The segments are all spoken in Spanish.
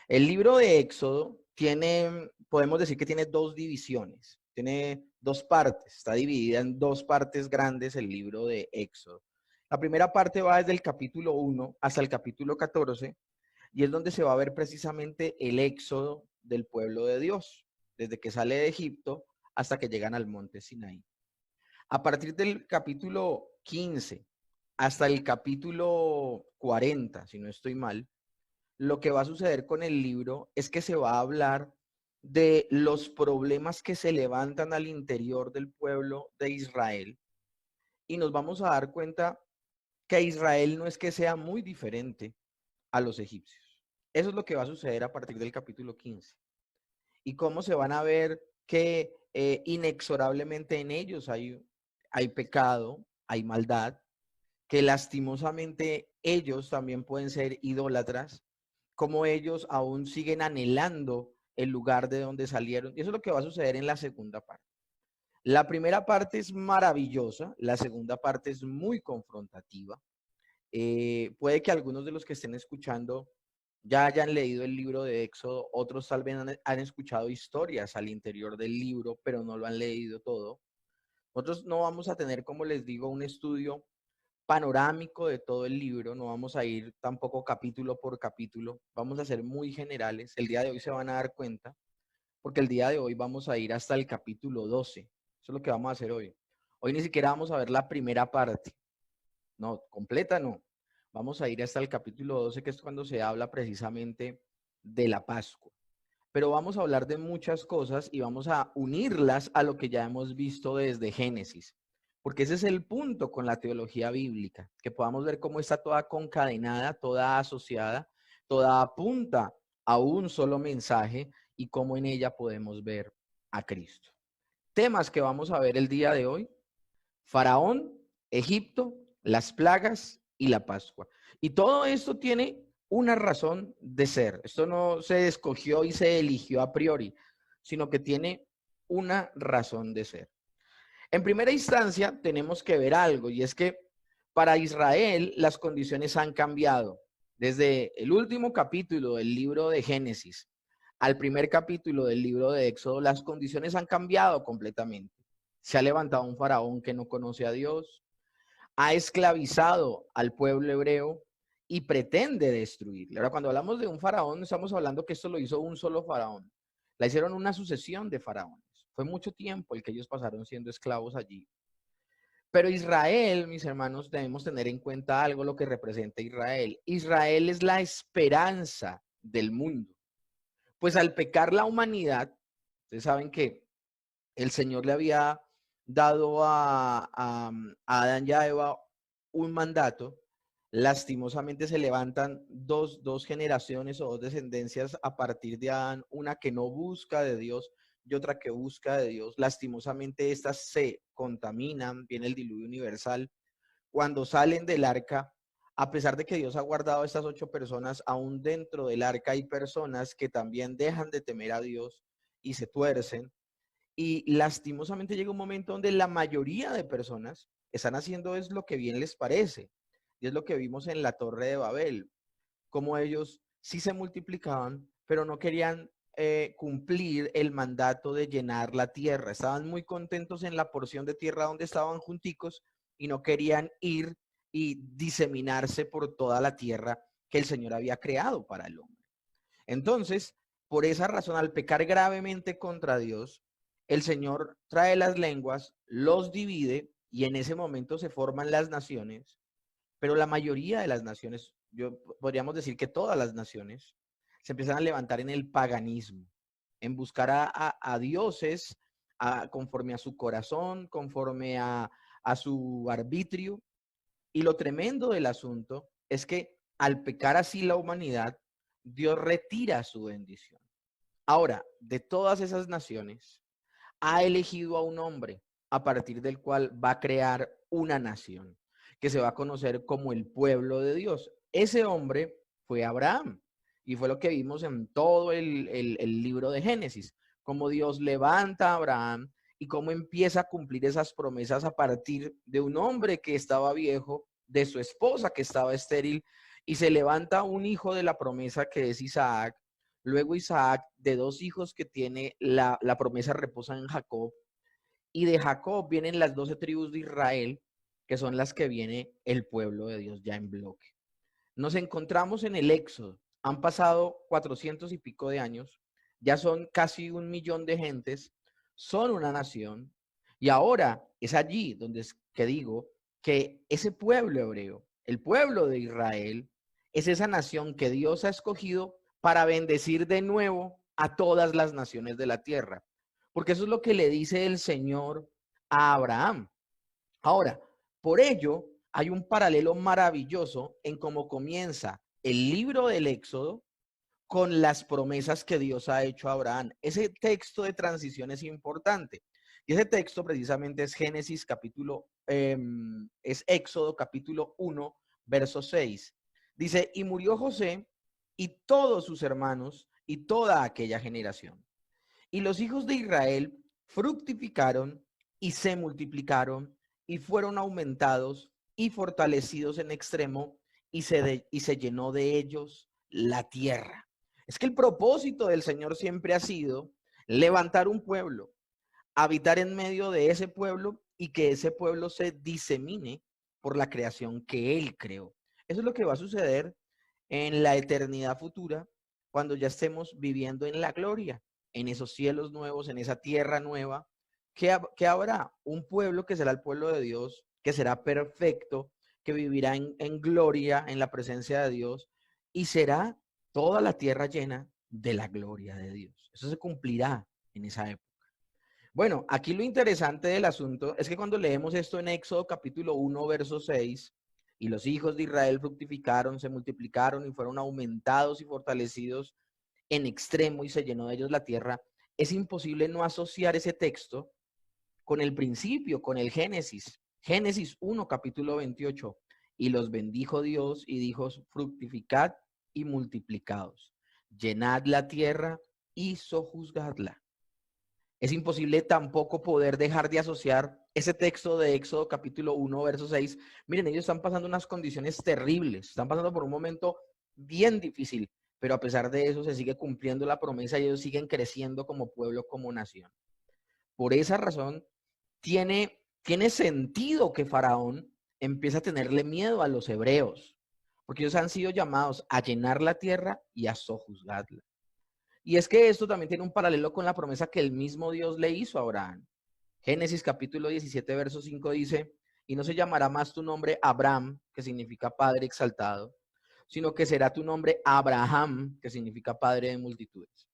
El libro de Éxodo tiene, podemos decir que tiene dos divisiones, tiene dos partes, está dividida en dos partes grandes el libro de Éxodo. La primera parte va desde el capítulo 1 hasta el capítulo 14 y es donde se va a ver precisamente el éxodo del pueblo de Dios, desde que sale de Egipto hasta que llegan al monte Sinaí. A partir del capítulo 15 hasta el capítulo 40, si no estoy mal, lo que va a suceder con el libro es que se va a hablar de los problemas que se levantan al interior del pueblo de Israel y nos vamos a dar cuenta que Israel no es que sea muy diferente a los egipcios. Eso es lo que va a suceder a partir del capítulo 15 y cómo se van a ver que inexorablemente en ellos hay pecado, hay maldad, que lastimosamente ellos también pueden ser idólatras, como ellos aún siguen anhelando el lugar de donde salieron. Y eso es lo que va a suceder en la segunda parte. La primera parte es maravillosa, la segunda parte es muy confrontativa. Puede que algunos de los que estén escuchando ya hayan leído el libro de Éxodo, otros tal vez han escuchado historias al interior del libro, pero no lo han leído todo. Nosotros no vamos a tener, como les digo, un estudio panorámico de todo el libro, no vamos a ir tampoco capítulo por capítulo, vamos a ser muy generales. El día de hoy se van a dar cuenta, porque el día de hoy vamos a ir hasta el capítulo 12. Eso es lo que vamos a hacer hoy. Hoy ni siquiera vamos a ver la primera parte, no, completa no. Vamos a ir hasta el capítulo 12, que es cuando se habla precisamente de la Pascua. Pero vamos a hablar de muchas cosas y vamos a unirlas a lo que ya hemos visto desde Génesis. Porque ese es el punto con la teología bíblica, que podamos ver cómo está toda concadenada, toda asociada, toda apunta a un solo mensaje y cómo en ella podemos ver a Cristo. Temas que vamos a ver el día de hoy: Faraón, Egipto, las plagas y la Pascua. Y todo esto tiene una razón de ser. Esto no se escogió y se eligió a priori, sino que tiene una razón de ser. En primera instancia, tenemos que ver algo, y es que para Israel las condiciones han cambiado. Desde el último capítulo del libro de Génesis al primer capítulo del libro de Éxodo, las condiciones han cambiado completamente. Se ha levantado un faraón que no conoce a Dios, ha esclavizado al pueblo hebreo y pretende destruirle. Ahora, cuando hablamos de un faraón, no estamos hablando que esto lo hizo un solo faraón. La hicieron una sucesión de faraones. Fue mucho tiempo el que ellos pasaron siendo esclavos allí. Pero Israel, mis hermanos, debemos tener en cuenta algo, lo que representa Israel. Israel es la esperanza del mundo. Pues al pecar la humanidad, ustedes saben que el Señor le había dado a Adán y a Eva un mandato. Lastimosamente se levantan dos generaciones o dos descendencias a partir de Adán, una que no busca de Dios y otra que busca de Dios. Lastimosamente estas se contaminan, viene el diluvio universal. Cuando salen del arca, a pesar de que Dios ha guardado a estas 8 personas, aún dentro del arca hay personas que también dejan de temer a Dios y se tuercen. Y lastimosamente llega un momento donde la mayoría de personas están haciendo es lo que bien les parece. Y es lo que vimos en la Torre de Babel, como ellos sí se multiplicaban, pero no querían cumplir el mandato de llenar la tierra. Estaban muy contentos en la porción de tierra donde estaban junticos y no querían ir y diseminarse por toda la tierra que el Señor había creado para el hombre. Entonces, por esa razón, al pecar gravemente contra Dios, el Señor trae las lenguas, los divide y en ese momento se forman las naciones, pero la mayoría de las naciones, podríamos decir que todas las naciones, se empiezan a levantar en el paganismo, en buscar a dioses conforme a su corazón, conforme a su arbitrio. Y lo tremendo del asunto es que al pecar así la humanidad, Dios retira su bendición. Ahora, de todas esas naciones, ha elegido a un hombre a partir del cual va a crear una nación que se va a conocer como el pueblo de Dios. Ese hombre fue Abraham y fue lo que vimos en todo el libro de Génesis, cómo Dios levanta a Abraham y cómo empieza a cumplir esas promesas a partir de un hombre que estaba viejo, de su esposa que estaba estéril, y se levanta un hijo de la promesa que es Isaac, Luego Isaac, de 2 hijos que tiene, la promesa reposa en Jacob. Y de Jacob vienen las 12 tribus de Israel, que son las que viene el pueblo de Dios ya en bloque. Nos encontramos en el Éxodo. Han pasado 400 y pico de años. Ya son casi 1 millón de gentes. Son una nación. Y ahora es allí donde es que digo que ese pueblo hebreo, el pueblo de Israel, es esa nación que Dios ha escogido para bendecir de nuevo a todas las naciones de la tierra. Porque eso es lo que le dice el Señor a Abraham. Ahora, por ello, hay un paralelo maravilloso en cómo comienza el libro del Éxodo con las promesas que Dios ha hecho a Abraham. Ese texto de transición es importante. Y ese texto precisamente es Génesis capítulo, es Éxodo capítulo 1, verso 6. Dice, y murió José y todos sus hermanos y toda aquella generación. Y los hijos de Israel fructificaron y se multiplicaron y fueron aumentados y fortalecidos en extremo y se llenó de ellos la tierra. Es que el propósito del Señor siempre ha sido levantar un pueblo, habitar en medio de ese pueblo y que ese pueblo se disemine por la creación que Él creó. Eso es lo que va a suceder en la eternidad futura, cuando ya estemos viviendo en la gloria, en esos cielos nuevos, en esa tierra nueva, que habrá un pueblo que será el pueblo de Dios, que será perfecto, que vivirá en gloria, en la presencia de Dios, y será toda la tierra llena de la gloria de Dios. Eso se cumplirá en esa época. Bueno, aquí lo interesante del asunto es que cuando leemos esto en Éxodo capítulo 1, verso 6, y los hijos de Israel fructificaron, se multiplicaron y fueron aumentados y fortalecidos en extremo y se llenó de ellos la tierra, es imposible no asociar ese texto con el principio, con el Génesis. Génesis 1, capítulo 28. Y los bendijo Dios y dijo, fructificad y multiplicaos, llenad la tierra y sojuzgadla. Es imposible tampoco poder dejar de asociar ese texto de Éxodo capítulo 1, verso 6. Miren, ellos están pasando unas condiciones terribles, están pasando por un momento bien difícil, pero a pesar de eso se sigue cumpliendo la promesa y ellos siguen creciendo como pueblo, como nación. Por esa razón, tiene sentido que Faraón empiece a tenerle miedo a los hebreos, porque ellos han sido llamados a llenar la tierra y a sojuzgarla. Y es que esto también tiene un paralelo con la promesa que el mismo Dios le hizo a Abraham. Génesis capítulo 17, verso 5 dice, y no se llamará más tu nombre Abraham, que significa padre exaltado, sino que será tu nombre Abraham, que significa padre de multitudes.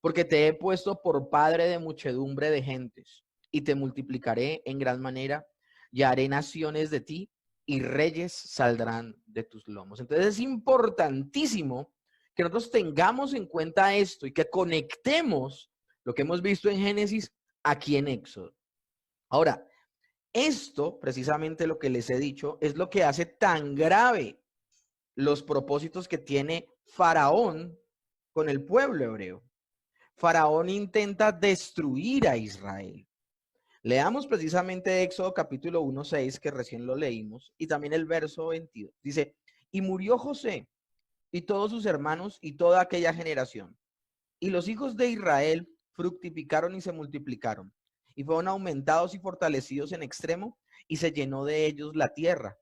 Porque te he puesto por padre de muchedumbre de gentes, y te multiplicaré en gran manera, y haré naciones de ti, y reyes saldrán de tus lomos. Entonces es importantísimo que nosotros tengamos en cuenta esto y que conectemos lo que hemos visto en Génesis aquí en Éxodo. Ahora, esto, precisamente lo que les he dicho, es lo que hace tan grave los propósitos que tiene Faraón con el pueblo hebreo. Faraón intenta destruir a Israel. Leamos precisamente Éxodo capítulo 1, 6, que recién lo leímos, y también el verso 22. Dice, y murió José y todos sus hermanos y toda aquella generación. Y los hijos de Israel fructificaron y se multiplicaron, y fueron aumentados y fortalecidos en extremo, y se llenó de ellos la tierra.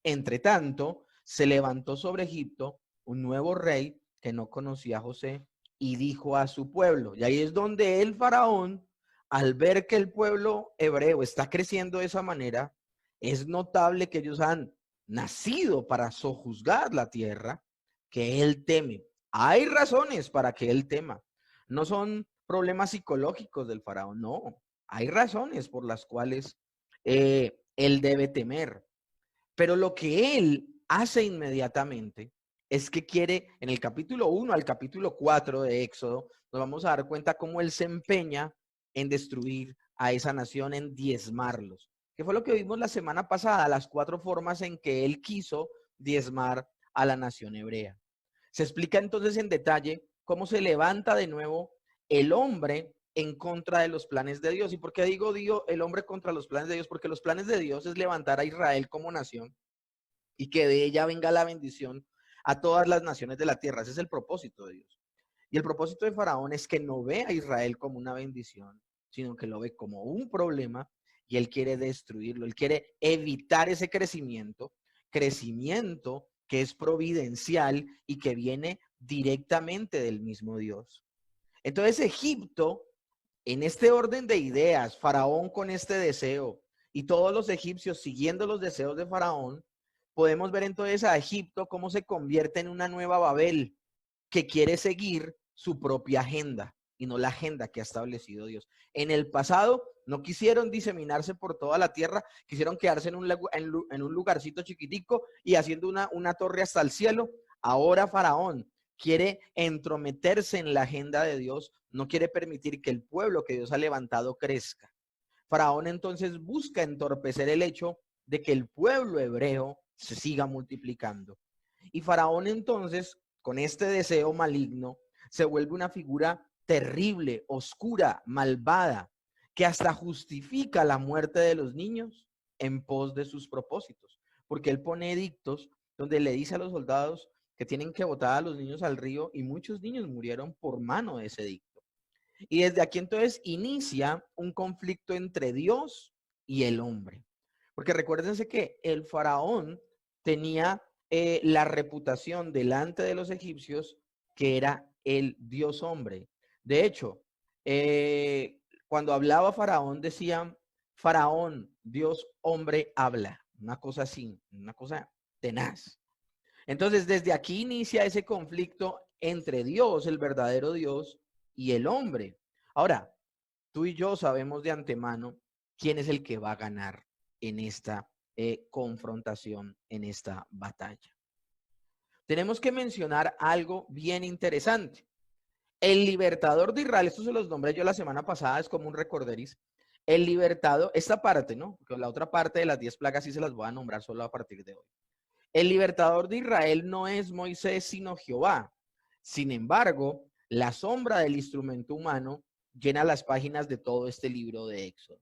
Entre tanto, se levantó sobre Egipto un nuevo rey que no conocía a José, y dijo a su pueblo, y ahí es donde el faraón, al ver que el pueblo hebreo está creciendo de esa manera, es notable que ellos han nacido para sojuzgar la tierra, que él teme. Hay razones para que él tema. No son problemas psicológicos del faraón, no. Hay razones por las cuales él debe temer. Pero lo que él hace inmediatamente es que quiere, en el capítulo 1 al capítulo 4 de Éxodo, nos vamos a dar cuenta cómo él se empeña en destruir a esa nación, en diezmarlos. ¿Qué fue lo que vimos la semana pasada? Las 4 formas en que él quiso diezmar a la nación hebrea. Se explica entonces en detalle cómo se levanta de nuevo el hombre en contra de los planes de Dios. ¿Y por qué digo el hombre contra los planes de Dios? Porque los planes de Dios es levantar a Israel como nación y que de ella venga la bendición a todas las naciones de la tierra. Ese es el propósito de Dios. Y el propósito de Faraón es que no ve a Israel como una bendición, sino que lo ve como un problema y él quiere destruirlo. Él quiere evitar ese crecimiento que es providencial y que viene directamente del mismo Dios. Entonces Egipto, en este orden de ideas, Faraón con este deseo y todos los egipcios siguiendo los deseos de Faraón, podemos ver entonces a Egipto cómo se convierte en una nueva Babel que quiere seguir su propia agenda y no la agenda que ha establecido Dios. En el pasado no quisieron diseminarse por toda la tierra, quisieron quedarse en un lugarcito chiquitico y haciendo una torre hasta el cielo. Ahora Faraón quiere entrometerse en la agenda de Dios, no quiere permitir que el pueblo que Dios ha levantado crezca. Faraón entonces busca entorpecer el hecho de que el pueblo hebreo se siga multiplicando. Y Faraón entonces, con este deseo maligno, se vuelve una figura terrible, oscura, malvada, que hasta justifica la muerte de los niños en pos de sus propósitos. Porque él pone edictos donde le dice a los soldados que tienen que botar a los niños al río y muchos niños murieron por mano de ese edicto. Y desde aquí entonces inicia un conflicto entre Dios y el hombre. Porque recuérdense que el faraón tenía la reputación delante de los egipcios que era el Dios hombre. De hecho, cuando hablaba faraón decían, faraón, Dios hombre habla. Una cosa así, una cosa tenaz. Entonces, desde aquí inicia ese conflicto entre Dios, el verdadero Dios, y el hombre. Ahora, tú y yo sabemos de antemano quién es el que va a ganar en esta confrontación, en esta batalla. Tenemos que mencionar algo bien interesante. El libertador de Israel, esto se los nombré yo la semana pasada, es como un recorderis. El libertador, esta parte, ¿no? Porque la otra parte de las 10 plagas sí se las voy a nombrar solo a partir de hoy. El libertador de Israel no es Moisés, sino Jehová. Sin embargo, la sombra del instrumento humano llena las páginas de todo este libro de Éxodo.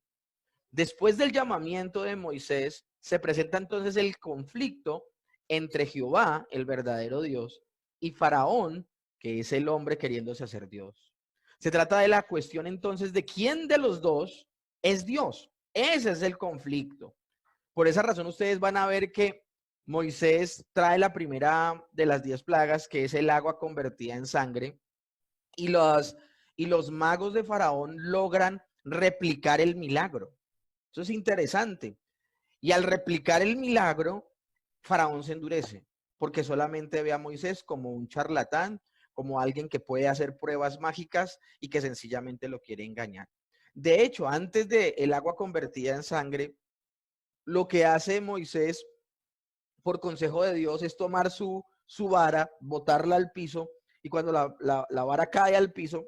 Después del llamamiento de Moisés, se presenta entonces el conflicto entre Jehová, el verdadero Dios, y Faraón, que es el hombre queriéndose hacer Dios. Se trata de la cuestión entonces de quién de los dos es Dios. Ese es el conflicto. Por esa razón ustedes van a ver que Moisés trae la primera de las 10 plagas, que es el agua convertida en sangre, y los magos de Faraón logran replicar el milagro. Eso es interesante. Y al replicar el milagro, Faraón se endurece, porque solamente ve a Moisés como un charlatán, como alguien que puede hacer pruebas mágicas y que sencillamente lo quiere engañar. De hecho, antes de el agua convertida en sangre, lo que hace Moisés por consejo de Dios es tomar su vara, botarla al piso, y cuando la vara cae al piso,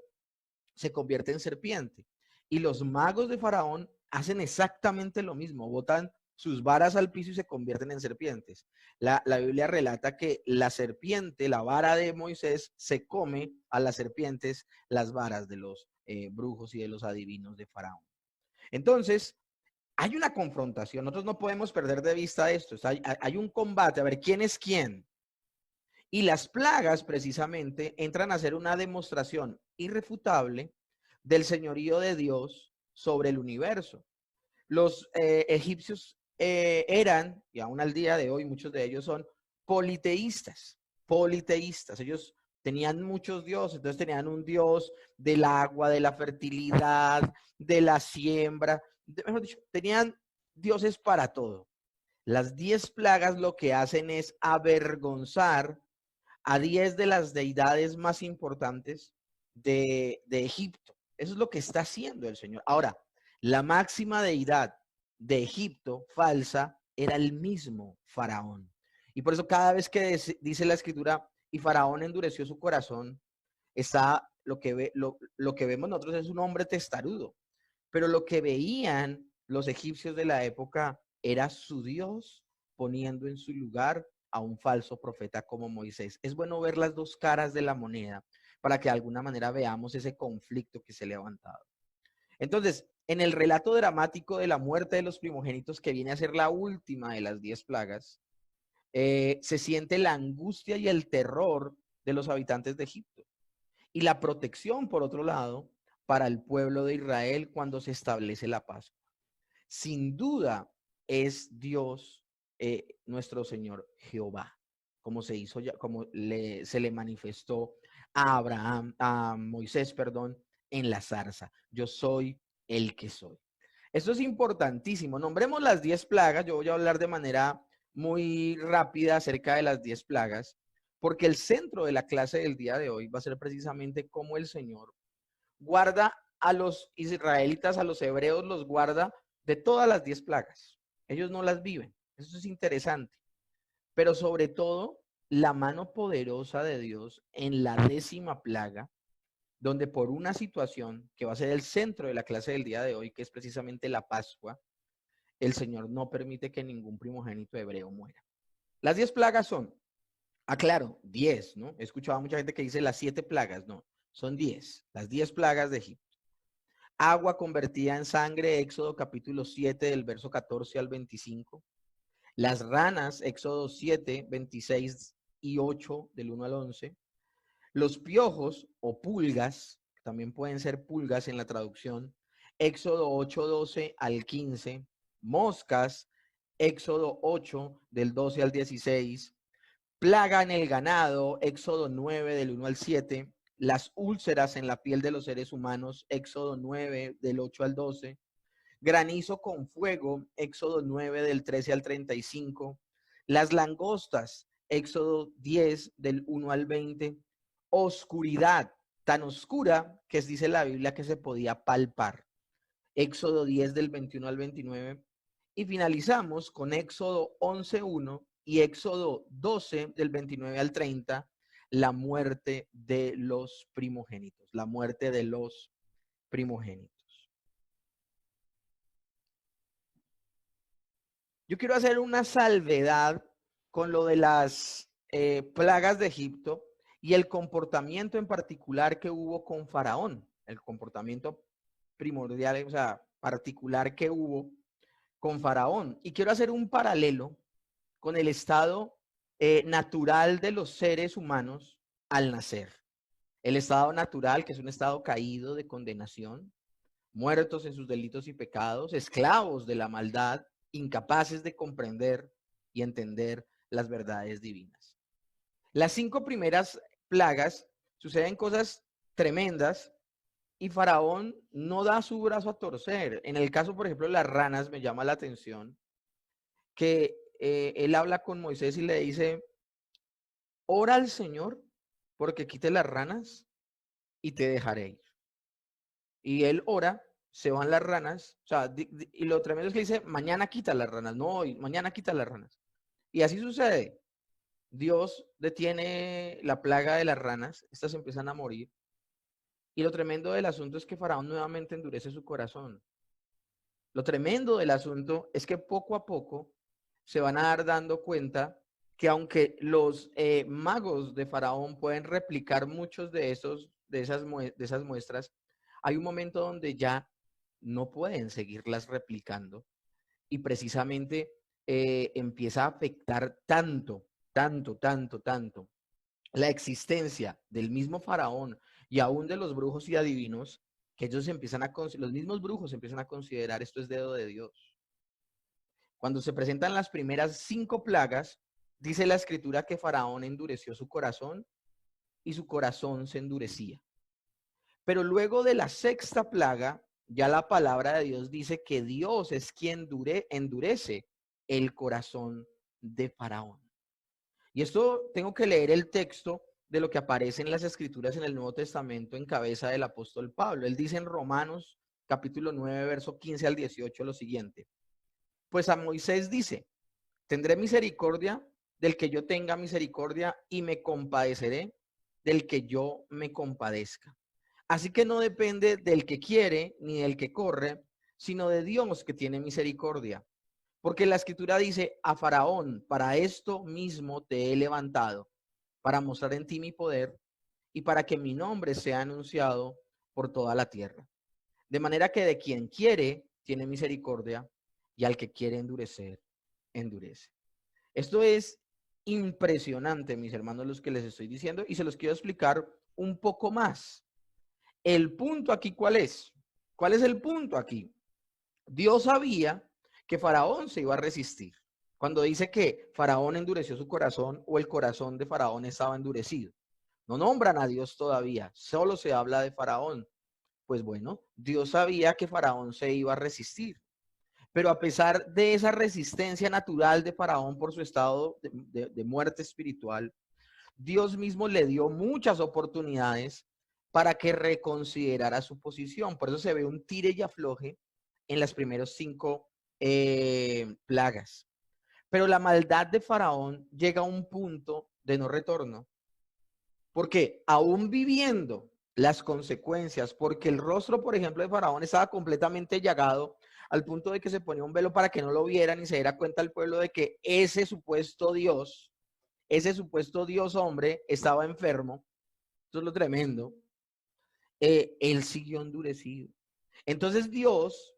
se convierte en serpiente. Y los magos de Faraón hacen exactamente lo mismo, botan sus varas al piso y se convierten en serpientes. La Biblia relata que la serpiente, la vara de Moisés, se come a las serpientes las varas de los brujos y de los adivinos de Faraón. Entonces, hay una confrontación, nosotros no podemos perder de vista esto, hay un combate, a ver quién es quién. Y las plagas precisamente entran a ser una demostración irrefutable del señorío de Dios sobre el universo. Los egipcios eran, y aún al día de hoy muchos de ellos son politeístas, politeístas. Ellos tenían muchos dioses, entonces tenían un dios del agua, de la fertilidad, de la siembra, mejor dicho, tenían dioses para todo. Las 10 plagas lo que hacen es avergonzar a 10 de las deidades más importantes de Egipto. Eso es lo que está haciendo el Señor. Ahora, la máxima deidad de Egipto, falsa, era el mismo Faraón. Y por eso cada vez que dice la escritura, y Faraón endureció su corazón, está lo que vemos nosotros es un hombre testarudo. Pero lo que veían los egipcios de la época era su Dios poniendo en su lugar a un falso profeta como Moisés. Es bueno ver las dos caras de la moneda para que de alguna manera veamos ese conflicto que se ha levantado. Entonces, en el relato dramático de la muerte de los primogénitos, que viene a ser la última de las 10 plagas, se siente la angustia y el terror de los habitantes de Egipto. y la protección, por otro lado, para el pueblo de Israel cuando se establece la Pascua. Sin duda es Dios, nuestro Señor Jehová, como se hizo ya, como se le manifestó a Abraham, a Moisés, perdón, en la zarza. Yo soy el que soy. Esto es importantísimo. Nombremos las 10 plagas. Yo voy a hablar de manera muy rápida acerca de las 10 plagas, porque el centro de la clase del día de hoy va a ser precisamente cómo el Señor guarda a los israelitas, a los hebreos, los guarda de todas las 10 plagas. Ellos no las viven. Eso es interesante. Pero sobre todo, la mano poderosa de Dios en la 10ª plaga, donde por una situación que va a ser el centro de la clase del día de hoy, que es precisamente la Pascua, el Señor no permite que ningún primogénito hebreo muera. Las 10 plagas son, aclaro, 10, ¿no? He escuchado a mucha gente que dice las 7 plagas, no, son 10, las 10 plagas de Egipto. Agua convertida en sangre, Éxodo capítulo 7, del verso 14 al 25. Las ranas, Éxodo 7, 26 y 8, del 1 al 11. Los piojos o pulgas, también pueden ser pulgas en la traducción, Éxodo 8, 12 al 15. Moscas, Éxodo 8, del 12 al 16. Plaga en el ganado, Éxodo 9, del 1 al 7. Las úlceras en la piel de los seres humanos, Éxodo 9, del 8 al 12. Granizo con fuego, Éxodo 9, del 13 al 35. Las langostas, Éxodo 10, del 1 al 20. Oscuridad, tan oscura que dice la Biblia que se podía palpar. Éxodo 10, del 21 al 29. Y finalizamos con Éxodo 11, 1 y Éxodo 12, del 29 al 30, la muerte de los primogénitos, la muerte de los primogénitos. Yo quiero hacer una salvedad con lo de las plagas de Egipto y el comportamiento en particular que hubo con Faraón, el comportamiento primordial, o sea, particular que hubo con Faraón. Y quiero hacer un paralelo con el estado natural de los seres humanos al nacer. El estado natural, que es un estado caído de condenación, muertos en sus delitos y pecados, esclavos de la maldad, incapaces de comprender y entender las verdades divinas. Las 5 primeras plagas suceden cosas tremendas y Faraón no da su brazo a torcer. En el caso, por ejemplo, de las ranas, me llama la atención que él habla con Moisés y le dice, ora al Señor porque quite las ranas y te dejaré ir. Y él ora, se van las ranas, o sea, y lo tremendo es que dice, mañana quita las ranas, no hoy, mañana quita las ranas. Y así sucede. Dios detiene la plaga de las ranas, estas empiezan a morir. Y lo tremendo del asunto es que Faraón nuevamente endurece su corazón. Lo tremendo del asunto es que poco a poco se van a dar dando cuenta que aunque los magos de Faraón pueden replicar muchos de esas muestras, hay un momento donde ya no pueden seguirlas replicando y precisamente empieza a afectar tanto la existencia del mismo Faraón y aún de los brujos y adivinos, que ellos empiezan los mismos brujos empiezan a considerar esto es dedo de Dios. Cuando se presentan las primeras 5 plagas, dice la escritura que Faraón endureció su corazón y su corazón se endurecía. Pero luego de la 6ª plaga, ya la palabra de Dios dice que Dios es quien endurece el corazón de Faraón. Y esto tengo que leer el texto de lo que aparece en las escrituras en el Nuevo Testamento en cabeza del apóstol Pablo. Él dice en Romanos capítulo 9, verso 15 al 18 lo siguiente. Pues a Moisés dice, tendré misericordia del que yo tenga misericordia y me compadeceré del que yo me compadezca. Así que no depende del que quiere ni del que corre, sino de Dios que tiene misericordia. Porque la escritura dice, a Faraón, para esto mismo te he levantado, para mostrar en ti mi poder y para que mi nombre sea anunciado por toda la tierra. De manera que de quien quiere, tiene misericordia, y al que quiere endurecer, endurece. Esto es impresionante, mis hermanos, los que les estoy diciendo, y se los quiero explicar un poco más. El punto aquí, ¿cuál es? ¿Cuál es el punto aquí? Dios sabía que Faraón se iba a resistir. Cuando dice que Faraón endureció su corazón o el corazón de Faraón estaba endurecido. No nombran a Dios todavía, solo se habla de Faraón. Pues bueno, Dios sabía que Faraón se iba a resistir. Pero a pesar de esa resistencia natural de Faraón por su estado de muerte espiritual, Dios mismo le dio muchas oportunidades para que reconsiderara su posición. Por eso se ve un tire y afloje en las primeros 5 plagas. Pero la maldad de Faraón llega a un punto de no retorno. Porque aún viviendo las consecuencias, porque el rostro, por ejemplo, de Faraón estaba completamente llagado, al punto de que se ponía un velo para que no lo vieran y se diera cuenta al pueblo de que ese supuesto Dios hombre estaba enfermo. Eso es lo tremendo. Él siguió endurecido. Entonces Dios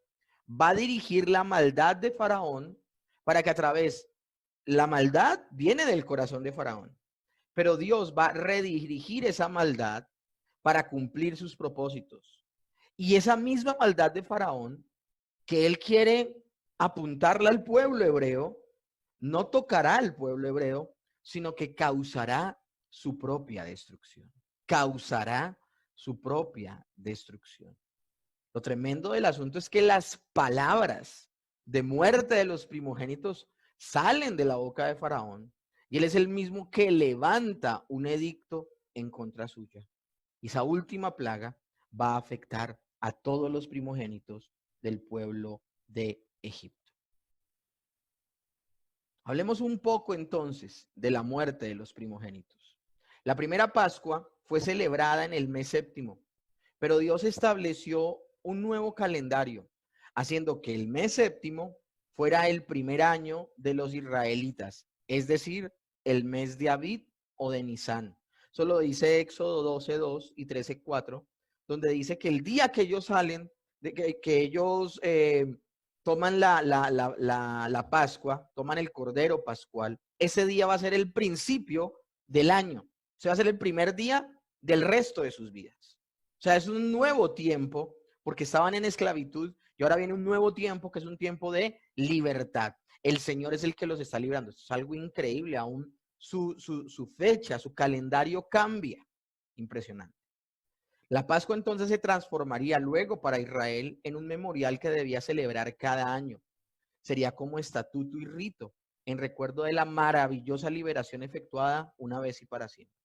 va a dirigir la maldad de Faraón para que a través, la maldad viene del corazón de Faraón, pero Dios va a redirigir esa maldad para cumplir sus propósitos. Y esa misma maldad de Faraón, que él quiere apuntarla al pueblo hebreo, no tocará al pueblo hebreo, sino que causará su propia destrucción. Causará su propia destrucción. Lo tremendo del asunto es que las palabras de muerte de los primogénitos salen de la boca de Faraón y él es el mismo que levanta un edicto en contra suya. Y esa última plaga va a afectar a todos los primogénitos del pueblo de Egipto. Hablemos un poco entonces de la muerte de los primogénitos. La primera Pascua fue celebrada en el mes séptimo, pero Dios estableció un nuevo calendario, haciendo que el mes séptimo fuera el primer año de los israelitas, es decir, el mes de Abib o de Nisán. Eso lo dice Éxodo 12:2 y 13:4, donde dice que el día que ellos salen, que ellos toman la Pascua, toman el Cordero Pascual, ese día va a ser el principio del año. Se va a ser el primer día del resto de sus vidas. O sea, es un nuevo tiempo, porque estaban en esclavitud, y ahora viene un nuevo tiempo, que es un tiempo de libertad. El Señor es el que los está librando. Esto es algo increíble, aún su fecha, su calendario cambia. Impresionante. La Pascua entonces se transformaría luego para Israel en un memorial que debía celebrar cada año. Sería como estatuto y rito, en recuerdo de la maravillosa liberación efectuada una vez y para siempre.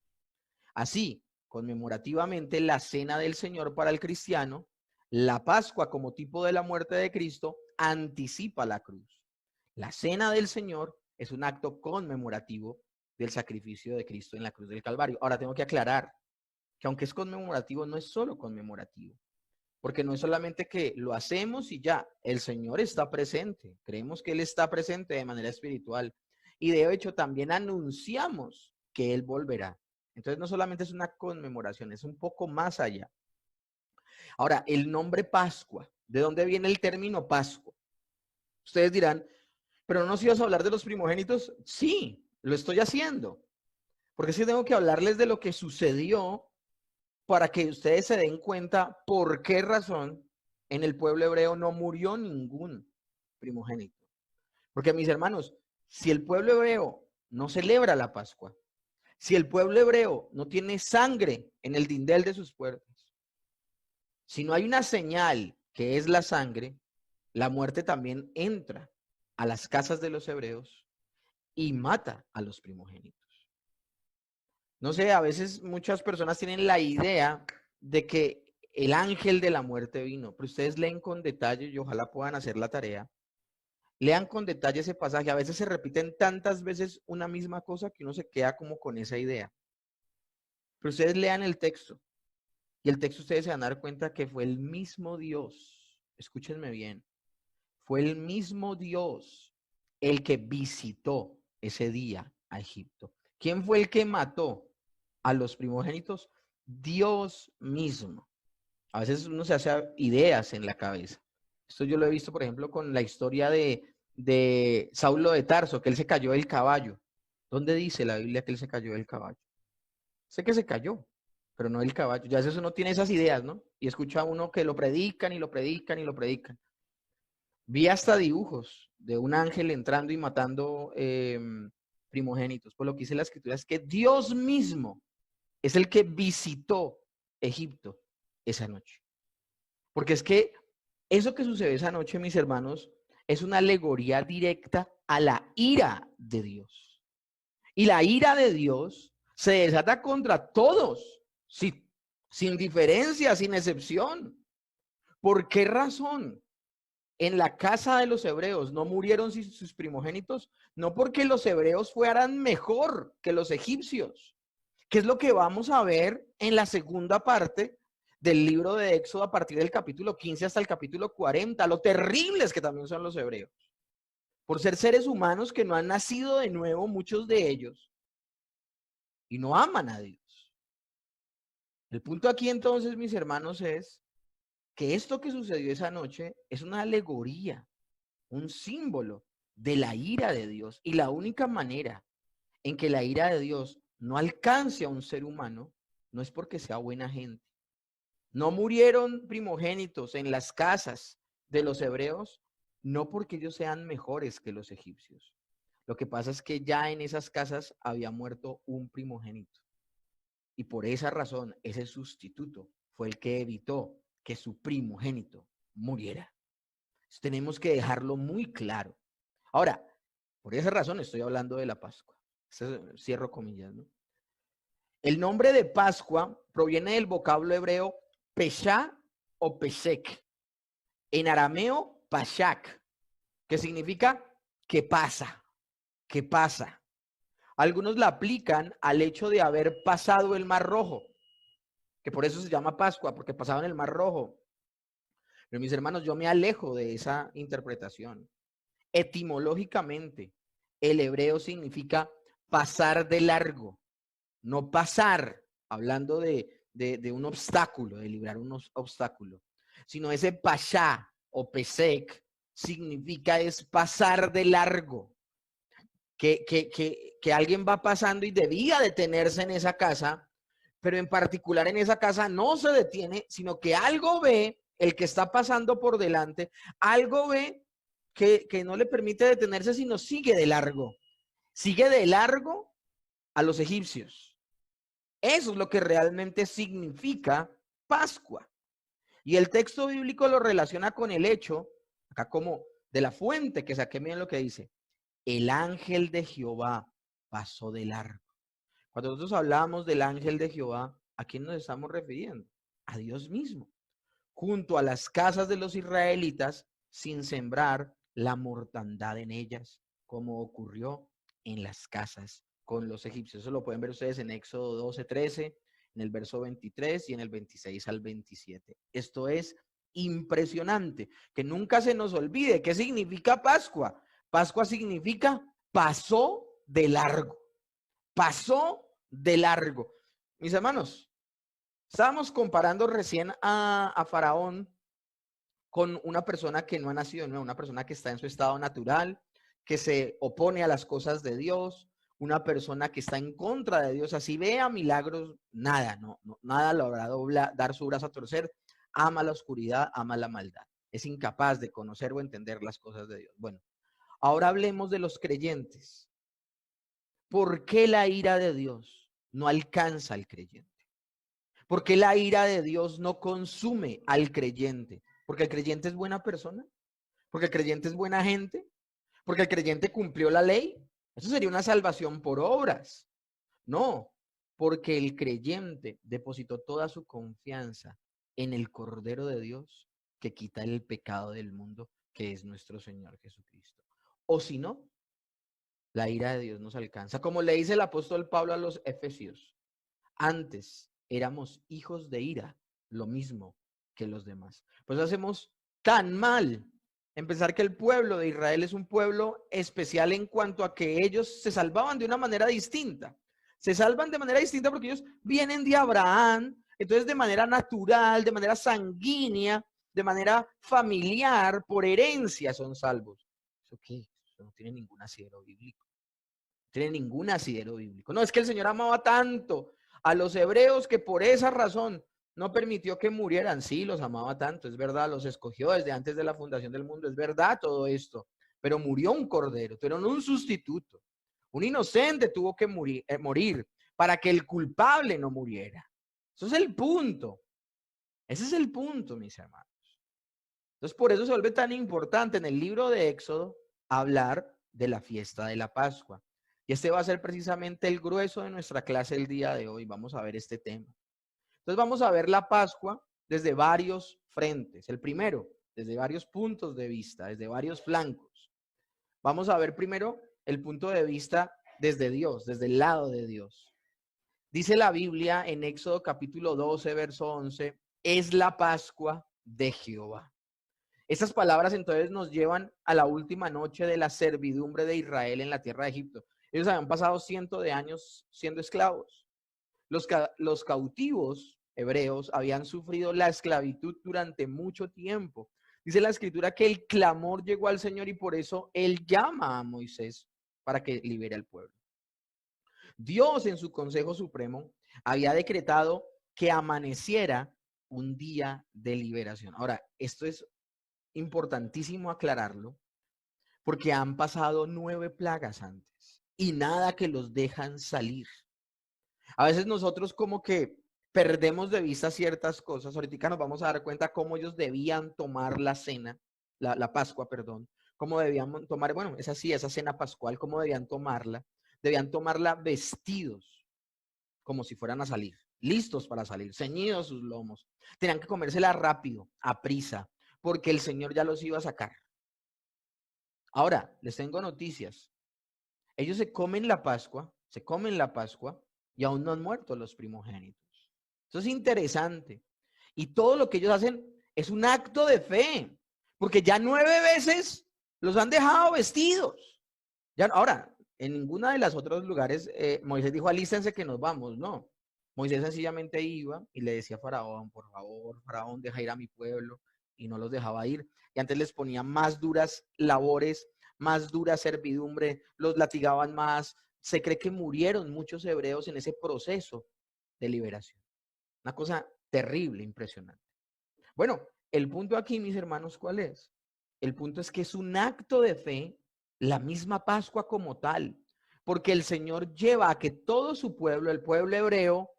Así, conmemorativamente, la cena del Señor para el cristiano, la Pascua como tipo de la muerte de Cristo, anticipa la cruz. La cena del Señor es un acto conmemorativo del sacrificio de Cristo en la cruz del Calvario. Ahora tengo que aclarar que aunque es conmemorativo, no es solo conmemorativo, porque no es solamente que lo hacemos y ya, el Señor está presente, creemos que Él está presente de manera espiritual y de hecho también anunciamos que Él volverá. Entonces no solamente es una conmemoración, es un poco más allá. Ahora, el nombre Pascua, ¿de dónde viene el término Pascua? Ustedes dirán, pero no nos ibas a hablar de los primogénitos. Sí, lo estoy haciendo, porque sí tengo que hablarles de lo que sucedió para que ustedes se den cuenta por qué razón en el pueblo hebreo no murió ningún primogénito. Porque mis hermanos, si el pueblo hebreo no celebra la Pascua, si el pueblo hebreo no tiene sangre en el dindel de sus puertas, si no hay una señal que es la sangre, la muerte también entra a las casas de los hebreos y mata a los primogénitos. No sé, a veces muchas personas tienen la idea de que el ángel de la muerte vino, pero ustedes leen con detalle y ojalá puedan hacer la tarea. Lean con detalle ese pasaje. A veces se repiten tantas veces una misma cosa que uno se queda como con esa idea. Pero ustedes lean el texto y el texto ustedes se van a dar cuenta que fue el mismo Dios. Escúchenme bien. Fue el mismo Dios el que visitó ese día a Egipto. ¿Quién fue el que mató a los primogénitos? Dios mismo. A veces uno se hace ideas en la cabeza. Esto yo lo he visto, por ejemplo, con la historia de Saulo de Tarso, que él se cayó del caballo. ¿Dónde dice la Biblia que él se cayó del caballo? Sé que se cayó. pero no el caballo. Ya a veces uno tiene esas ideas, ¿no? Y escucha a uno que lo predican y lo predican y lo predican. Vi hasta dibujos de un ángel entrando y matando primogénitos. Por lo que dice la escritura es que Dios mismo es el que visitó Egipto esa noche. Porque es que eso que sucede esa noche, mis hermanos, es una alegoría directa a la ira de Dios. Y la ira de Dios se desata contra todos, sin diferencia, sin excepción. ¿Por qué razón? En la casa de los hebreos no murieron sus primogénitos, no porque los hebreos fueran mejor que los egipcios, que es lo que vamos a ver en la segunda parte del libro de Éxodo a partir del capítulo 15 hasta el capítulo 40, lo terribles que también son los hebreos, por ser seres humanos que no han nacido de nuevo, muchos de ellos, y no aman a Dios. El punto aquí entonces, mis hermanos, es que esto que sucedió esa noche es una alegoría, un símbolo de la ira de Dios. Y la única manera en que la ira de Dios no alcance a un ser humano no es porque sea buena gente. No murieron primogénitos en las casas de los hebreos, no porque ellos sean mejores que los egipcios. Lo que pasa es que ya en esas casas había muerto un primogénito. Y por esa razón, ese sustituto fue el que evitó que su primogénito muriera. Entonces, tenemos que dejarlo muy claro. Ahora, por esa razón estoy hablando de la Pascua. Cierro comillas, ¿no? El nombre de Pascua proviene del vocablo hebreo Peshá o Pesek. En arameo, Pashak, que significa que pasa, que pasa. Algunos la aplican al hecho de haber pasado el Mar Rojo, que por eso se llama Pascua, porque pasaban el Mar Rojo. Pero mis hermanos, yo me alejo de esa interpretación. Etimológicamente, el hebreo significa pasar de largo, no pasar, hablando de un obstáculo, de librar un obstáculo, sino ese pashá o pesek significa es pasar de largo, que alguien va pasando y debía detenerse en esa casa, pero en particular en esa casa no se detiene, sino que algo ve el que está pasando por delante, algo ve que no le permite detenerse, sino sigue de largo a los egipcios. Eso es lo que realmente significa Pascua. Y el texto bíblico lo relaciona con el hecho, acá como de la fuente que saqué, miren lo que dice, el ángel de Jehová pasó de largo. Cuando nosotros hablamos del ángel de Jehová, ¿a quién nos estamos refiriendo? A Dios mismo, junto a las casas de los israelitas, sin sembrar la mortandad en ellas, como ocurrió en las casas con los egipcios. Eso lo pueden ver ustedes en Éxodo 12:13, en el verso 23 y en el 26 al 27. Esto es impresionante, que nunca se nos olvide qué significa Pascua. Pascua significa pasó de largo, pasó de largo. Mis hermanos, estábamos comparando recién a Faraón con una persona que no ha nacido de nuevo, una persona que está en su estado natural, que se opone a las cosas de Dios, una persona que está en contra de Dios, así vea milagros, nada, nada logra dar su brazo a torcer, ama la oscuridad, ama la maldad, es incapaz de conocer o entender las cosas de Dios. Bueno, ahora hablemos de los creyentes. ¿Por qué la ira de Dios no alcanza al creyente? ¿Por qué la ira de Dios no consume al creyente? ¿Porque el creyente es buena persona? ¿Porque el creyente es buena gente? ¿Porque el creyente cumplió la ley? Eso sería una salvación por obras. No, porque el creyente depositó toda su confianza en el Cordero de Dios que quita el pecado del mundo, que es nuestro Señor Jesucristo. O si no, la ira de Dios nos alcanza. Como le dice el apóstol Pablo a los Efesios, antes éramos hijos de ira, lo mismo que los demás. Pues hacemos tan mal en pensar que el pueblo de Israel es un pueblo especial en cuanto a que ellos se salvaban de una manera distinta. Se salvan de manera distinta porque ellos vienen de Abraham, entonces de manera natural, de manera sanguínea, de manera familiar, por herencia son salvos. ¿Eso qué? Eso no tiene ningún asidero bíblico. No tiene ningún asidero bíblico. No, es que el Señor amaba tanto a los hebreos que por esa razón no permitió que murieran. Sí, los amaba tanto, es verdad, los escogió desde antes de la fundación del mundo, es verdad todo esto, pero murió un cordero, tuvieron un sustituto. Un inocente tuvo que morir para que el culpable no muriera. Eso es el punto. Ese es el punto, mis hermanos. Entonces, por eso se vuelve tan importante en el libro de Éxodo hablar de la fiesta de la Pascua. Y este va a ser precisamente el grueso de nuestra clase el día de hoy. Vamos a ver este tema. Entonces, vamos a ver la Pascua desde varios frentes. El primero, desde varios puntos de vista, desde varios flancos. Vamos a ver primero el punto de vista desde Dios, desde el lado de Dios. Dice la Biblia en Éxodo capítulo 12, verso 11, es la Pascua de Jehová. Estas palabras entonces nos llevan a la última noche de la servidumbre de Israel en la tierra de Egipto. Ellos habían pasado cientos de años siendo esclavos. Los cautivos hebreos habían sufrido la esclavitud durante mucho tiempo. Dice la escritura que el clamor llegó al Señor y por eso Él llama a Moisés para que libere al pueblo. Dios en su Consejo Supremo había decretado que amaneciera un día de liberación. Ahora, esto es importantísimo aclararlo porque han pasado 9 plagas antes y nada que los dejan salir. A veces nosotros como que perdemos de vista ciertas cosas. Ahorita nos vamos a dar cuenta cómo ellos debían tomar la cena, la Pascua, perdón. Cómo debían tomar, bueno, esa cena pascual, cómo debían tomarla. Debían tomarla vestidos, como si fueran a salir, listos para salir, ceñidos sus lomos. Tenían que comérsela rápido, a prisa, porque el Señor ya los iba a sacar. Ahora, les tengo noticias. Ellos se comen la Pascua y aún no han muerto los primogénitos. Eso es interesante. Y todo lo que ellos hacen es un acto de fe, porque ya 9 veces los han dejado vestidos. Ahora, en ninguna de las otros lugares Moisés dijo, alístense que nos vamos. No, Moisés sencillamente iba y le decía a Faraón, por favor, Faraón, deja ir a mi pueblo, y no los dejaba ir. Y antes les ponía más duras labores, más dura servidumbre, los latigaban más. Se cree que murieron muchos hebreos en ese proceso de liberación. Una cosa terrible, impresionante. Bueno, el punto aquí, mis hermanos, ¿cuál es? El punto es que es un acto de fe, la misma Pascua como tal, porque el Señor lleva a que todo su pueblo, el pueblo hebreo,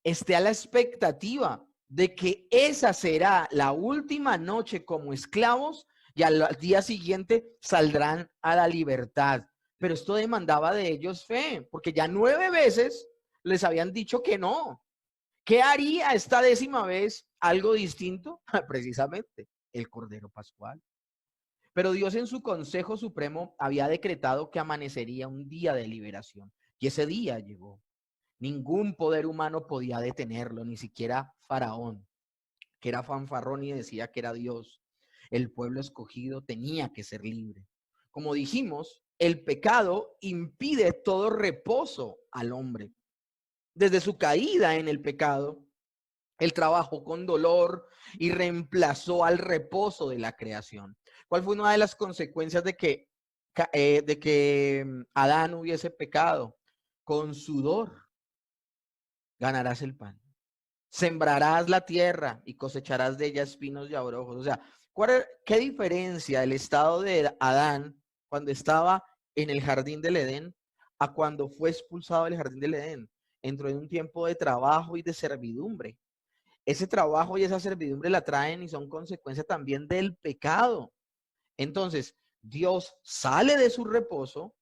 esté a la expectativa de que esa será la última noche como esclavos y al día siguiente saldrán a la libertad. Pero esto demandaba de ellos fe, porque ya 9 veces les habían dicho que no. ¿Qué haría esta 10ª vez algo distinto? Precisamente el Cordero Pascual. Pero Dios en su Consejo Supremo había decretado que amanecería un día de liberación. Y ese día llegó. Ningún poder humano podía detenerlo, ni siquiera Faraón, que era fanfarrón y decía que era Dios. El pueblo escogido tenía que ser libre. Como dijimos, el pecado impide todo reposo al hombre. Desde su caída en el pecado, él trabajó con dolor y reemplazó al reposo de la creación. ¿Cuál fue una de las consecuencias de que Adán hubiese pecado? Con sudor ganarás el pan. Sembrarás la tierra y cosecharás de ella espinos y abrojos. O sea, ¿qué diferencia el estado de Adán cuando estaba en el jardín del Edén a cuando fue expulsado del jardín del Edén? Entró en un tiempo de trabajo y de servidumbre. Ese trabajo y esa servidumbre la traen y son consecuencia también del pecado. Entonces, Dios sale de su reposo,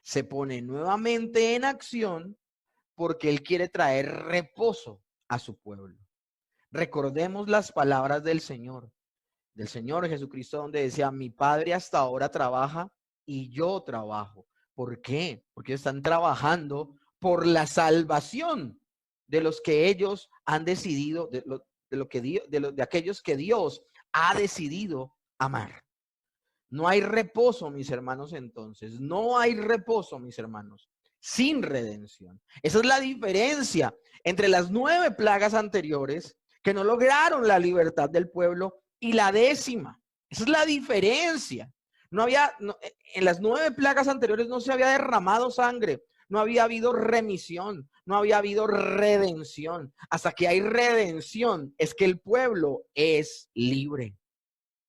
se pone nuevamente en acción porque Él quiere traer reposo a su pueblo. Recordemos las palabras del Señor Jesucristo, donde decía, mi Padre hasta ahora trabaja y yo trabajo. ¿Por qué? Porque están trabajando por la salvación de los que ellos han decidido, de aquellos que Dios ha decidido amar. No hay reposo, mis hermanos, entonces. No hay reposo, mis hermanos, sin redención. Esa es la diferencia entre las 9 plagas anteriores que no lograron la libertad del pueblo y la 10ª. Esa es la diferencia. En las 9 plagas anteriores no se había derramado sangre, no había habido remisión, no había habido redención. Hasta que hay redención es que el pueblo es libre.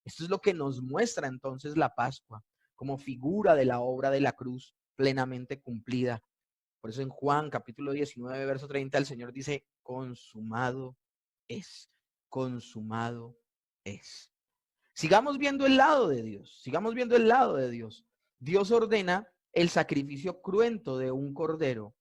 Esto es lo que nos muestra entonces la Pascua, como figura de la obra de la cruz plenamente cumplida. Por eso en Juan capítulo 19, verso 30, el Señor dice, consumado es, consumado es. Sigamos viendo el lado de Dios, sigamos viendo el lado de Dios. Dios ordena el sacrificio cruento de un cordero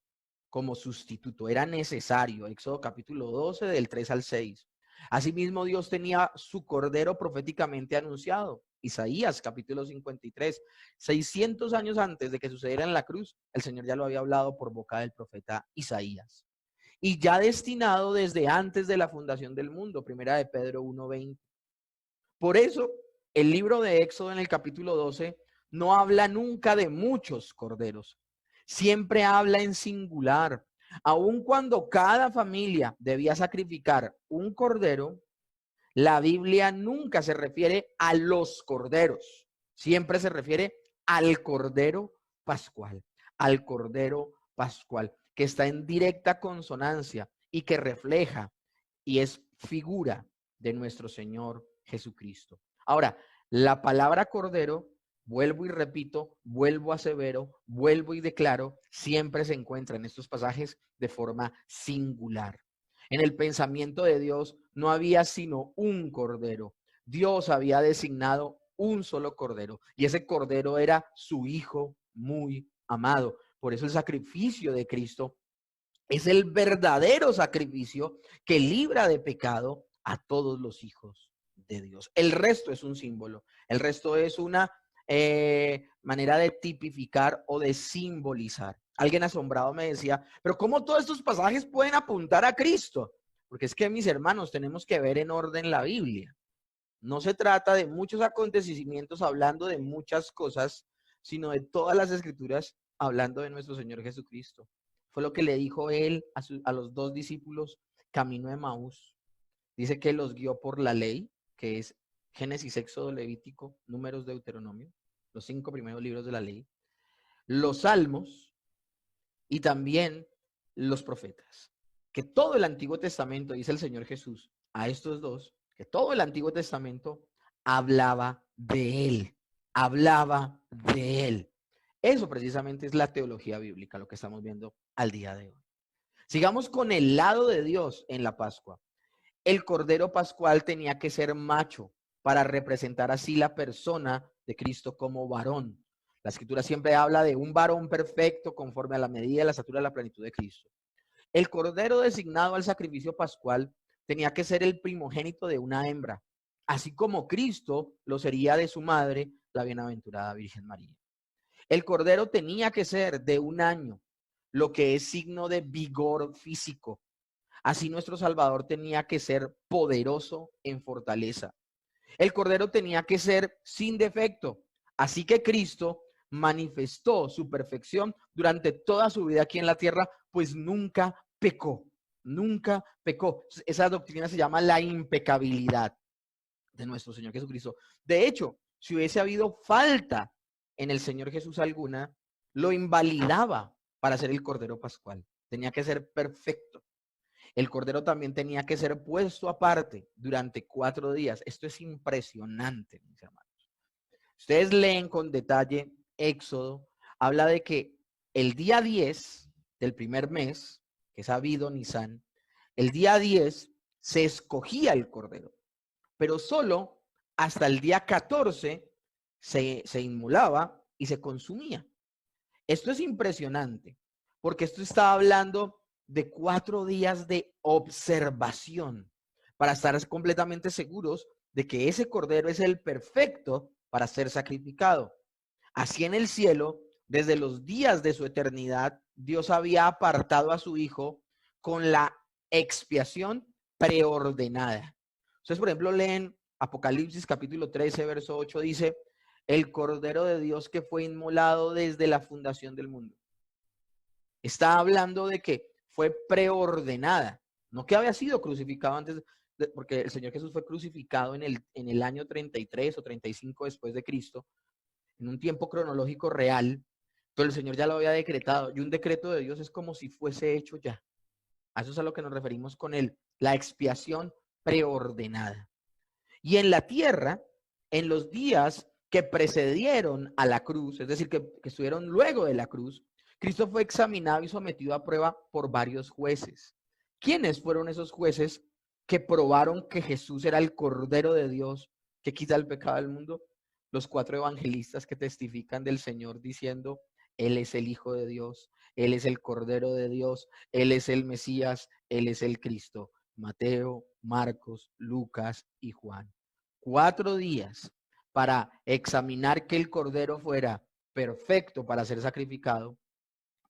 como sustituto. Era necesario. Éxodo capítulo 12, del 3 al 6. Asimismo, Dios tenía su cordero proféticamente anunciado. Isaías capítulo 53. 600 años antes de que sucediera en la cruz, el Señor ya lo había hablado por boca del profeta Isaías. Y ya destinado desde antes de la fundación del mundo. Primera de Pedro 1:20. Por eso, el libro de Éxodo en el capítulo 12 no habla nunca de muchos corderos. Siempre habla en singular. Aun cuando cada familia debía sacrificar un cordero, la Biblia nunca se refiere a los corderos. Siempre se refiere al cordero pascual, al cordero pascual, que está en directa consonancia y que refleja y es figura de nuestro Señor Jesucristo. Ahora, la palabra cordero, vuelvo y repito, vuelvo asevero, vuelvo y declaro, siempre se encuentra en estos pasajes de forma singular. En el pensamiento de Dios no había sino un cordero. Dios había designado un solo cordero y ese cordero era su Hijo muy amado. Por eso el sacrificio de Cristo es el verdadero sacrificio que libra de pecado a todos los hijos de Dios. El resto es un símbolo, el resto es una manera de tipificar o de simbolizar. Alguien asombrado me decía, pero ¿cómo todos estos pasajes pueden apuntar a Cristo? Porque es que, mis hermanos, tenemos que ver en orden la Biblia. No se trata de muchos acontecimientos hablando de muchas cosas, sino de todas las escrituras hablando de nuestro Señor Jesucristo. Fue lo que le dijo él a los dos discípulos camino de Emaús. Dice que los guió por la ley, que es Génesis, Éxodo, Levítico, Números, Deuteronomio, los 5 primeros libros de la ley, los salmos y también los profetas. Que todo el Antiguo Testamento, dice el Señor Jesús a estos dos, que todo el Antiguo Testamento hablaba de él, hablaba de él. Eso precisamente es la teología bíblica, lo que estamos viendo al día de hoy. Sigamos con el lado de Dios en la Pascua. El Cordero Pascual tenía que ser macho para representar así la persona de Cristo como varón. La Escritura siempre habla de un varón perfecto conforme a la medida de la estatura de la plenitud de Cristo. El Cordero designado al sacrificio pascual tenía que ser el primogénito de una hembra, así como Cristo lo sería de su madre, la bienaventurada Virgen María. El Cordero tenía que ser de 1 año, lo que es signo de vigor físico. Así nuestro Salvador tenía que ser poderoso en fortaleza. El Cordero tenía que ser sin defecto. Así que Cristo manifestó su perfección durante toda su vida aquí en la tierra, pues nunca pecó, nunca pecó. Esa doctrina se llama la impecabilidad de nuestro Señor Jesucristo. De hecho, si hubiese habido falta en el Señor Jesús alguna, lo invalidaba para ser el Cordero Pascual. Tenía que ser perfecto. El cordero también tenía que ser puesto aparte durante 4 días. Esto es impresionante, mis hermanos. Ustedes leen con detalle Éxodo, habla de que el día 10 del primer mes, que es Abido Nisán, el día 10 se escogía el cordero, pero solo hasta el día 14 se inmolaba y se consumía. Esto es impresionante, porque esto está hablando de 4 días de observación para estar completamente seguros de que ese cordero es el perfecto para ser sacrificado. Así en el cielo, desde los días de su eternidad, Dios había apartado a su Hijo con la expiación preordenada. Ustedes, por ejemplo, leen Apocalipsis capítulo 13, verso 8, dice, el Cordero de Dios que fue inmolado desde la fundación del mundo. Está hablando de que fue preordenada, no que había sido crucificado antes, porque el Señor Jesús fue crucificado en el año 33 o 35 después de Cristo, en un tiempo cronológico real, pero el Señor ya lo había decretado. Y un decreto de Dios es como si fuese hecho ya. A eso es a lo que nos referimos con la expiación preordenada. Y en la tierra, en los días que precedieron a la cruz, es decir, que estuvieron luego de la cruz, Cristo fue examinado y sometido a prueba por varios jueces. ¿Quiénes fueron esos jueces que probaron que Jesús era el Cordero de Dios que quita el pecado del mundo? Los 4 evangelistas que testifican del Señor diciendo, Él es el Hijo de Dios, Él es el Cordero de Dios, Él es el Mesías, Él es el Cristo. Mateo, Marcos, Lucas y Juan. 4 días para examinar que el Cordero fuera perfecto para ser sacrificado.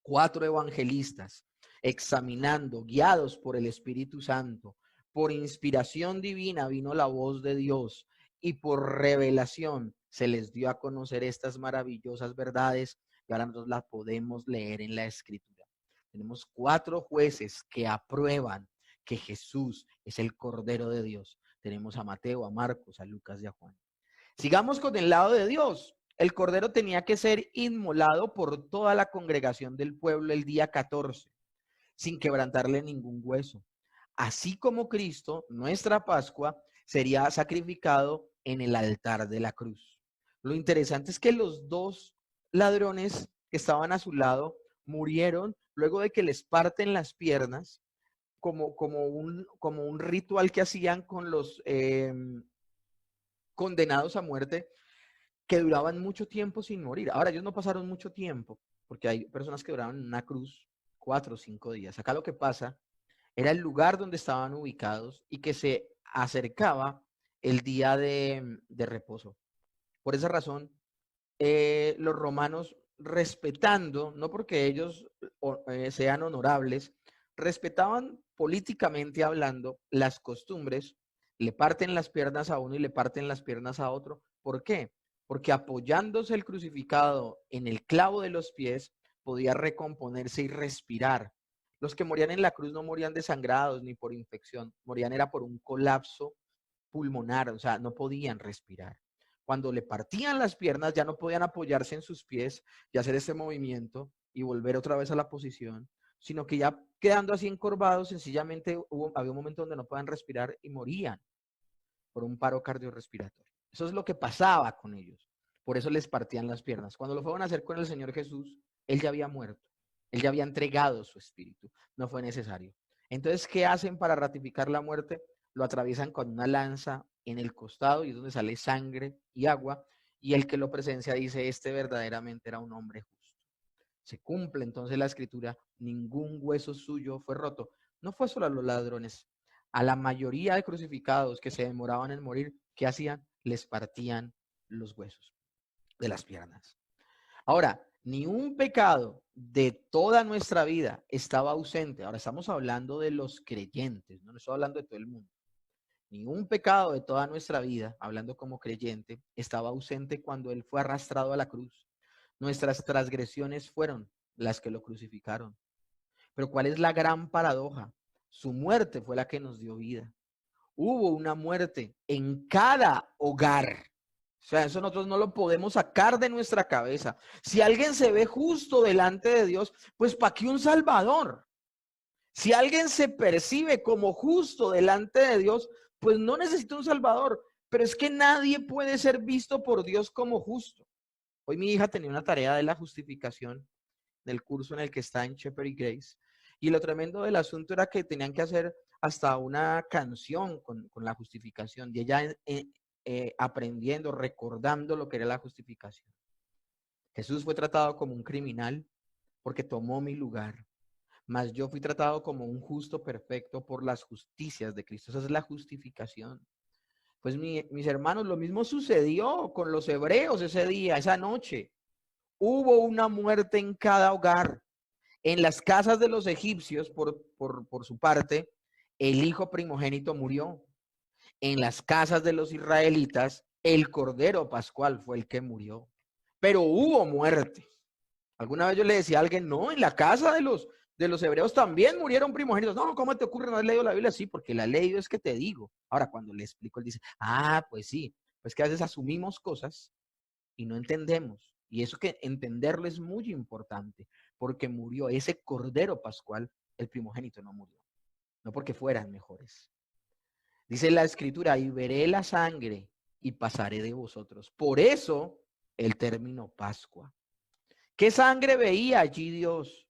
4 evangelistas examinando, guiados por el Espíritu Santo, por inspiración divina vino la voz de Dios y por revelación se les dio a conocer estas maravillosas verdades y ahora nosotros las podemos leer en la Escritura. Tenemos 4 jueces que aprueban que Jesús es el Cordero de Dios. Tenemos a Mateo, a Marcos, a Lucas y a Juan. Sigamos con el lado de Dios. El cordero tenía que ser inmolado por toda la congregación del pueblo el día 14, sin quebrantarle ningún hueso. Así como Cristo, nuestra Pascua, sería sacrificado en el altar de la cruz. Lo interesante es que los 2 ladrones que estaban a su lado murieron luego de que les parten las piernas, como un ritual que hacían con los condenados a muerte, que duraban mucho tiempo sin morir. Ahora, ellos no pasaron mucho tiempo, porque hay personas que duraban en una cruz 4 o 5 días. Acá lo que pasa era el lugar donde estaban ubicados y que se acercaba el día de reposo. Por esa razón, los romanos, respetando, no porque ellos sean honorables, respetaban políticamente hablando las costumbres, le parten las piernas a uno y le parten las piernas a otro. ¿Por qué? Porque apoyándose el crucificado en el clavo de los pies, podía recomponerse y respirar. Los que morían en la cruz no morían desangrados ni por infección, morían era por un colapso pulmonar, o sea, no podían respirar. Cuando le partían las piernas, ya no podían apoyarse en sus pies y hacer ese movimiento y volver otra vez a la posición, sino que ya quedando así encorvados, sencillamente había un momento donde no podían respirar y morían por un paro cardiorrespiratorio. Eso es lo que pasaba con ellos. Por eso les partían las piernas. Cuando lo fueron a hacer con el Señor Jesús, Él ya había muerto. Él ya había entregado su espíritu. No fue necesario. Entonces, ¿qué hacen para ratificar la muerte? Lo atraviesan con una lanza en el costado y es donde sale sangre y agua. Y el que lo presencia dice, este verdaderamente era un hombre justo. Se cumple entonces la escritura, ningún hueso suyo fue roto. No fue solo a los ladrones, a la mayoría de crucificados que se demoraban en morir, ¿qué hacían? Les partían los huesos de las piernas. Ahora, ni un pecado de toda nuestra vida estaba ausente. Ahora estamos hablando de los creyentes, no estoy hablando de todo el mundo. Ni un pecado de toda nuestra vida, hablando como creyente, estaba ausente cuando Él fue arrastrado a la cruz. Nuestras transgresiones fueron las que lo crucificaron. Pero ¿cuál es la gran paradoja? Su muerte fue la que nos dio vida. Hubo una muerte en cada hogar. O sea, eso nosotros no lo podemos sacar de nuestra cabeza. Si alguien se ve justo delante de Dios, pues ¿para qué un Salvador? Si alguien se percibe como justo delante de Dios, pues no necesita un Salvador. Pero es que nadie puede ser visto por Dios como justo. Hoy mi hija tenía una tarea de la justificación del curso en el que está en Shepherd y Grace. Y lo tremendo del asunto era que tenían que hacer hasta una canción con la justificación. Y ella aprendiendo, recordando lo que era la justificación. Jesús fue tratado como un criminal porque tomó mi lugar. Mas yo fui tratado como un justo perfecto por las justicias de Cristo. Esa es la justificación. Pues mis hermanos, lo mismo sucedió con los hebreos ese día, esa noche. Hubo una muerte en cada hogar. En las casas de los egipcios, por su parte, el hijo primogénito murió. En las casas de los israelitas, el cordero pascual fue el que murió. Pero hubo muerte. Alguna vez yo le decía a alguien, no, en la casa de los hebreos también murieron primogénitos. No, ¿cómo te ocurre? ¿No has leído la Biblia? Sí, porque la he leído, es que te digo. Ahora, cuando le explico, él dice, pues sí. Pues que a veces asumimos cosas y no entendemos. Y eso que entenderlo es muy importante, porque murió ese cordero pascual, el primogénito no murió, no porque fueran mejores. Dice la escritura, y veré la sangre y pasaré de vosotros. Por eso el término Pascua. ¿Qué sangre veía allí Dios?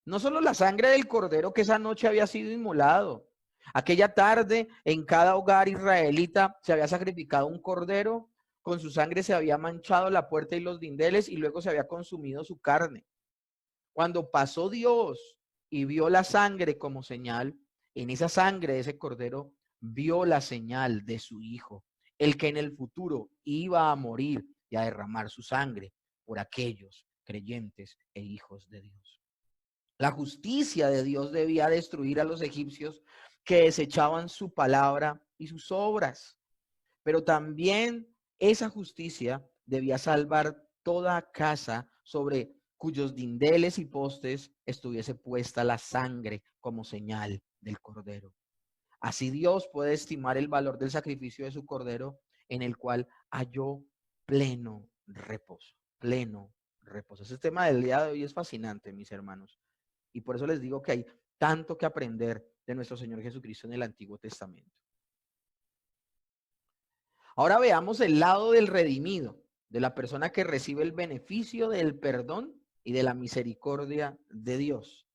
No solo la sangre del cordero que esa noche había sido inmolado. Aquella tarde en cada hogar israelita se había sacrificado un cordero, con su sangre se había manchado la puerta y los dinteles y luego se había consumido su carne. Cuando pasó Dios y vio la sangre como señal, en esa sangre de ese cordero vio la señal de su hijo, el que en el futuro iba a morir y a derramar su sangre por aquellos creyentes e hijos de Dios. La justicia de Dios debía destruir a los egipcios que desechaban su palabra y sus obras, pero también esa justicia debía salvar toda casa sobre cuyos dinteles y postes estuviese puesta la sangre como señal del cordero. Así Dios puede estimar el valor del sacrificio de su cordero, en el cual halló pleno reposo, pleno reposo. Ese tema del día de hoy es fascinante, mis hermanos. Y por eso les digo que hay tanto que aprender de nuestro Señor Jesucristo en el Antiguo Testamento. Ahora veamos el lado del redimido, de la persona que recibe el beneficio del perdón y de la misericordia de Dios.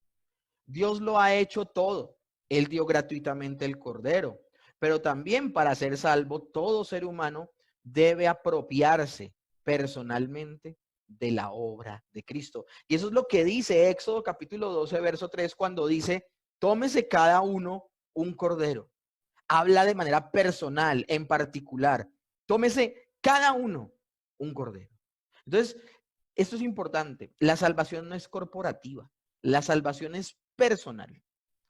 Dios lo ha hecho todo. Él dio gratuitamente el cordero, pero también para ser salvo, todo ser humano debe apropiarse personalmente de la obra de Cristo. Y eso es lo que dice Éxodo capítulo 12, verso 3, cuando dice, tómese cada uno un cordero. Habla de manera personal, en particular. Tómese cada uno un cordero. Entonces, esto es importante. La salvación no es corporativa. La salvación es personal.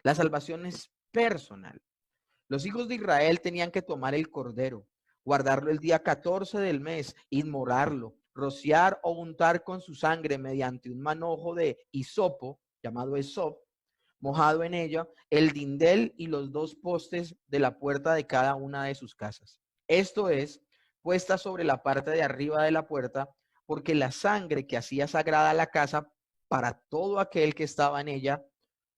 La salvación es personal. Los hijos de Israel tenían que tomar el cordero, guardarlo el día 14 del mes, inmolarlo, rociar o untar con su sangre mediante un manojo de hisopo, llamado hisop, mojado en ella, el dindel y los dos postes de la puerta de cada una de sus casas. Esto es, puesta sobre la parte de arriba de la puerta, porque la sangre que hacía sagrada la casa para todo aquel que estaba en ella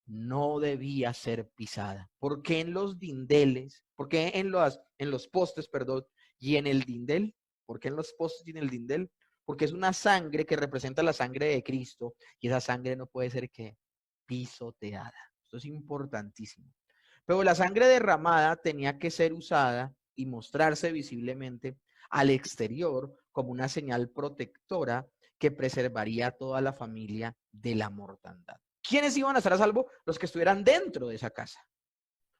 no debía ser pisada. Porque en los dindeles, porque en los postes, perdón, y en el dindel, porque en los postes y en el dindel, porque es una sangre que representa la sangre de Cristo y esa sangre no puede ser que pisoteada. Esto es importantísimo. Pero la sangre derramada tenía que ser usada y mostrarse visiblemente al exterior como una señal protectora que preservaría a toda la familia de la mortandad. ¿Quiénes iban a estar a salvo? Los que estuvieran dentro de esa casa.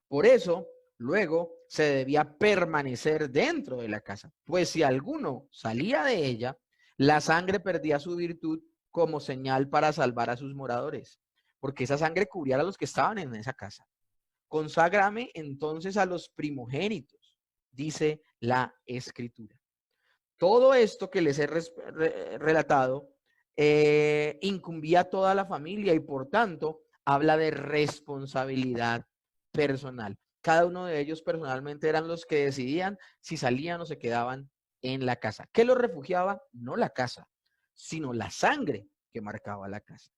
Por eso, luego se debía permanecer dentro de la casa, pues si alguno salía de ella, la sangre perdía su virtud como señal para salvar a sus moradores, porque esa sangre cubría a los que estaban en esa casa. Conságrame entonces a los primogénitos, dice la Escritura. Todo esto que les he relatado incumbía a toda la familia y por tanto habla de responsabilidad personal. Cada uno de ellos personalmente eran los que decidían si salían o se quedaban en la casa. ¿Qué los refugiaba? No la casa, sino la sangre que marcaba la casa.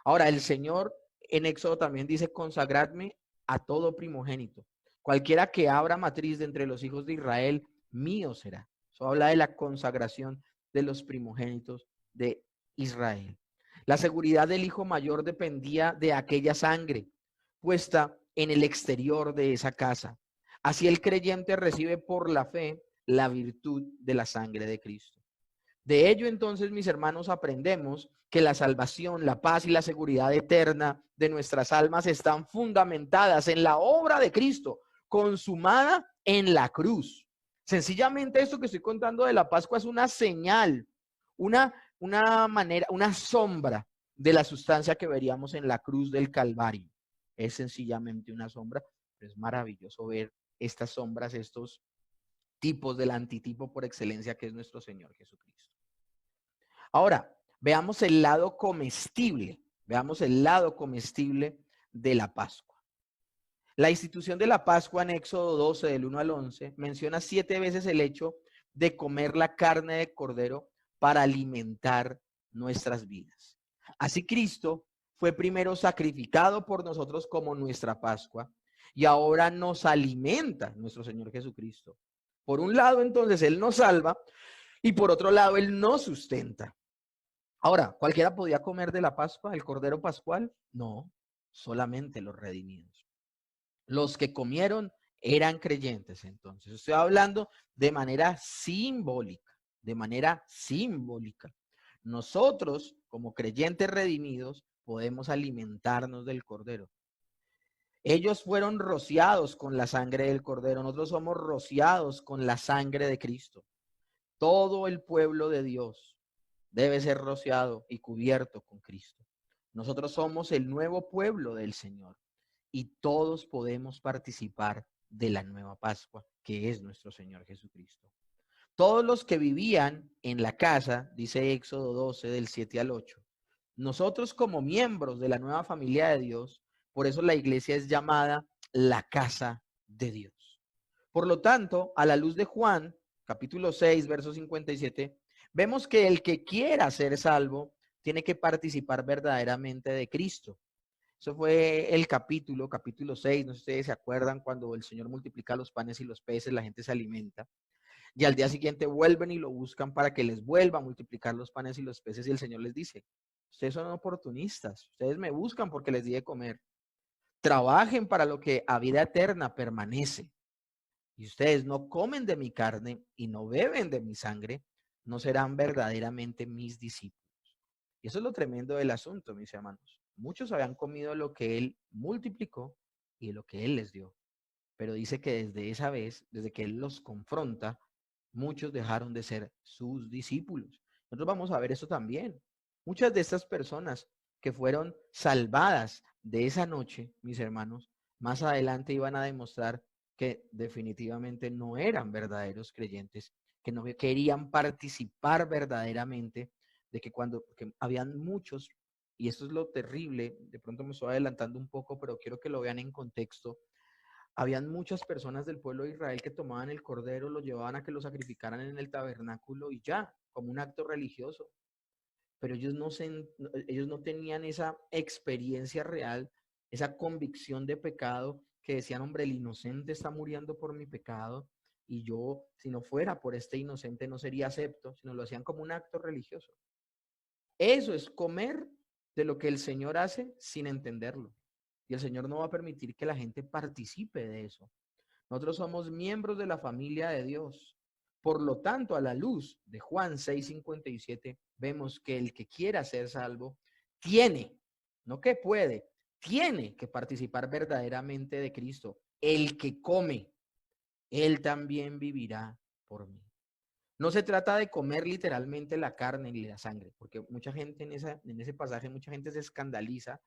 Ahora, el Señor en Éxodo también dice, consagradme a todo primogénito. Cualquiera que abra matriz de entre los hijos de Israel, mío será. Eso habla de la consagración de los primogénitos de Israel. La seguridad del hijo mayor dependía de aquella sangre puesta en el exterior de esa casa. Así el creyente recibe por la fe la virtud de la sangre de Cristo. De ello entonces, mis hermanos, aprendemos que la salvación, la paz y la seguridad eterna de nuestras almas están fundamentadas en la obra de Cristo, consumada en la cruz. Sencillamente esto que estoy contando de la Pascua es una señal, una manera, una sombra de la sustancia que veríamos en la cruz del Calvario. Es sencillamente una sombra, pero es maravilloso ver estas sombras, estos tipos del antitipo por excelencia que es nuestro Señor Jesucristo. Ahora, veamos el lado comestible, de la Pascua. La institución de la Pascua en Éxodo 12, del 1 al 11, menciona 7 veces el hecho de comer la carne de cordero para alimentar nuestras vidas. Así Cristo fue primero sacrificado por nosotros como nuestra Pascua y ahora nos alimenta nuestro Señor Jesucristo. Por un lado, entonces, Él nos salva y por otro lado, Él nos sustenta. Ahora, ¿cualquiera podía comer de la Pascua, el Cordero Pascual? No, solamente los redimidos. Los que comieron eran creyentes, entonces. Estoy hablando de manera simbólica, de manera simbólica. Nosotros, como creyentes redimidos, podemos alimentarnos del Cordero. Ellos fueron rociados con la sangre del Cordero. Nosotros somos rociados con la sangre de Cristo. Todo el pueblo de Dios debe ser rociado y cubierto con Cristo. Nosotros somos el nuevo pueblo del Señor y todos podemos participar de la nueva Pascua, que es nuestro Señor Jesucristo. Todos los que vivían en la casa, dice Éxodo 12, del 7 al 8, nosotros como miembros de la nueva familia de Dios, por eso la iglesia es llamada la casa de Dios. Por lo tanto, a la luz de Juan, capítulo 6, verso 57, vemos que el que quiera ser salvo tiene que participar verdaderamente de Cristo. Eso fue el capítulo 6, no sé si ustedes se acuerdan, cuando el Señor multiplica los panes y los peces, la gente se alimenta. Y al día siguiente vuelven y lo buscan para que les vuelva a multiplicar los panes y los peces y el Señor les dice, ustedes son oportunistas, ustedes me buscan porque les di de comer. Trabajen para lo que a vida eterna permanece. Y ustedes no comen de mi carne y no beben de mi sangre, no serán verdaderamente mis discípulos. Y eso es lo tremendo del asunto, mis hermanos. Muchos habían comido lo que Él multiplicó y lo que Él les dio. Pero dice que desde esa vez, desde que Él los confronta, muchos dejaron de ser sus discípulos. Nosotros vamos a ver eso también. Muchas de estas personas que fueron salvadas de esa noche, mis hermanos, más adelante iban a demostrar que definitivamente no eran verdaderos creyentes, que no querían participar verdaderamente, de que cuando, porque habían muchos, y esto es lo terrible, de pronto me estoy adelantando un poco, pero quiero que lo vean en contexto. Habían muchas personas del pueblo de Israel que tomaban el cordero, lo llevaban a que lo sacrificaran en el tabernáculo y ya, como un acto religioso. Pero ellos no tenían esa experiencia real, esa convicción de pecado que decían, hombre, el inocente está muriendo por mi pecado y yo, si no fuera por este inocente, no sería acepto, sino lo hacían como un acto religioso. Eso es comer de lo que el Señor hace sin entenderlo. Y el Señor no va a permitir que la gente participe de eso. Nosotros somos miembros de la familia de Dios. Por lo tanto, a la luz de Juan 6:57, vemos que el que quiera ser salvo tiene, no que puede, tiene que participar verdaderamente de Cristo. El que come, él también vivirá por mí. No se trata de comer literalmente la carne ni la sangre, porque mucha gente en ese pasaje, mucha gente se escandaliza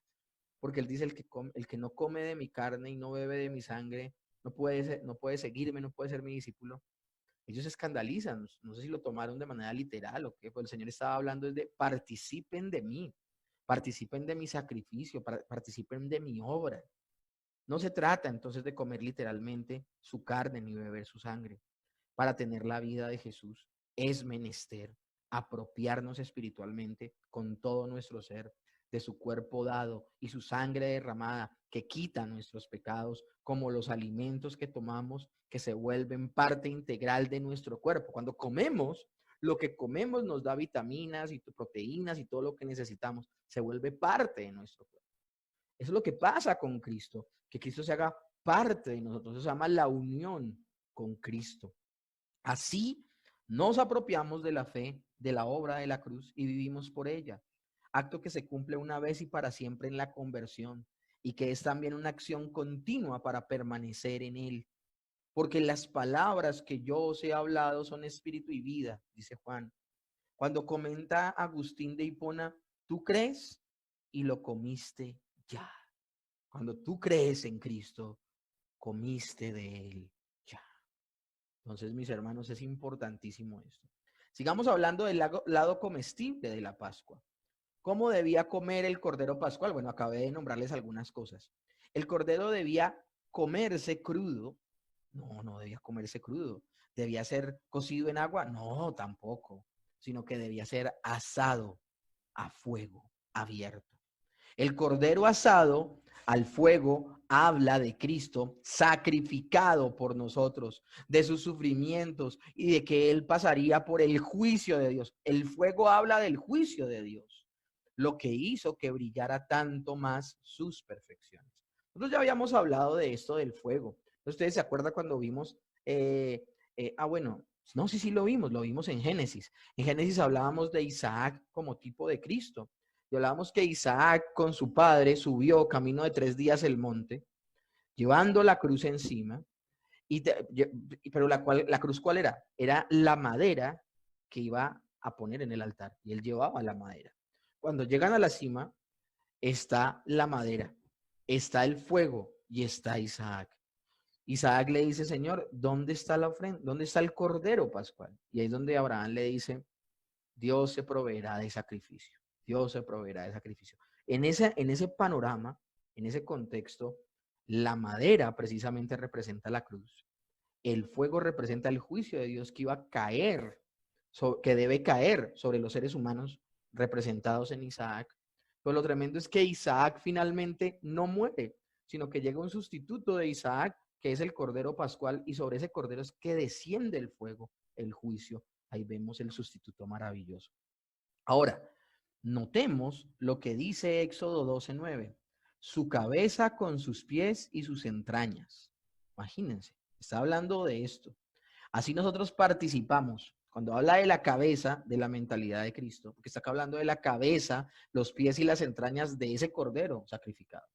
porque él dice, el que no come de mi carne y no bebe de mi sangre, no puede seguirme, no puede ser mi discípulo. Ellos se escandalizan, no sé si lo tomaron de manera literal o qué, pues el Señor estaba hablando de participen de mí, participen de mi sacrificio, participen de mi obra. No se trata entonces de comer literalmente su carne ni beber su sangre. Para tener la vida de Jesús es menester apropiarnos espiritualmente con todo nuestro ser de su cuerpo dado y su sangre derramada que quita nuestros pecados, como los alimentos que tomamos que se vuelven parte integral de nuestro cuerpo. Cuando comemos, lo que comemos nos da vitaminas y proteínas y todo lo que necesitamos, se vuelve parte de nuestro cuerpo. Eso es lo que pasa con Cristo, que Cristo se haga parte de nosotros. Eso se llama la unión con Cristo. Así nos apropiamos de la fe, de la obra de la cruz y vivimos por ella. Acto que se cumple una vez y para siempre en la conversión y que es también una acción continua para permanecer en él. Porque las palabras que yo os he hablado son espíritu y vida, dice Juan. Cuando comenta Agustín de Hipona, tú crees y lo comiste ya. Cuando tú crees en Cristo, comiste de él ya. Entonces, mis hermanos, es importantísimo esto. Sigamos hablando del lado comestible de la Pascua. ¿Cómo debía comer el cordero pascual? Bueno, acabé de nombrarles algunas cosas. El cordero debía comerse crudo. No, no debía comerse crudo. ¿Debía ser cocido en agua? No, tampoco. Sino que debía ser asado. a fuego abierto. El cordero asado al fuego habla de Cristo sacrificado por nosotros, de sus sufrimientos y de que Él pasaría por el juicio de Dios. El fuego habla del juicio de Dios, lo que hizo que brillara tanto más sus perfecciones. Nosotros ya habíamos hablado de esto del fuego. ¿Ustedes se acuerdan cuando vimos? Bueno, no, sí lo vimos en Génesis. En Génesis hablábamos de Isaac como tipo de Cristo. Y hablábamos que Isaac con su padre subió camino de 3 días el monte, llevando la cruz encima. Pero la cruz, ¿cuál era? Era la madera que iba a poner en el altar. Y él llevaba la madera. Cuando llegan a la cima, está la madera, está el fuego y está Isaac. Isaac le dice, Señor, ¿dónde está la ofrenda? ¿Dónde está el cordero pascual? Y ahí es donde Abraham le dice, Dios se proveerá de sacrificio. Dios se proveerá de sacrificio. En ese panorama, en ese contexto, la madera precisamente representa la cruz. El fuego representa el juicio de Dios que iba a caer, que debe caer sobre los seres humanos representados en Isaac. Pero lo tremendo es que Isaac finalmente no muere, sino que llega un sustituto de Isaac, que es el Cordero Pascual, y sobre ese Cordero es que desciende el fuego, el juicio. Ahí vemos el sustituto maravilloso. Ahora, notemos lo que dice Éxodo 12:9. Su cabeza con sus pies y sus entrañas. Imagínense, está hablando de esto. Así nosotros participamos. Cuando habla de la cabeza, de la mentalidad de Cristo, porque está acá hablando de la cabeza, los pies y las entrañas de ese cordero sacrificado.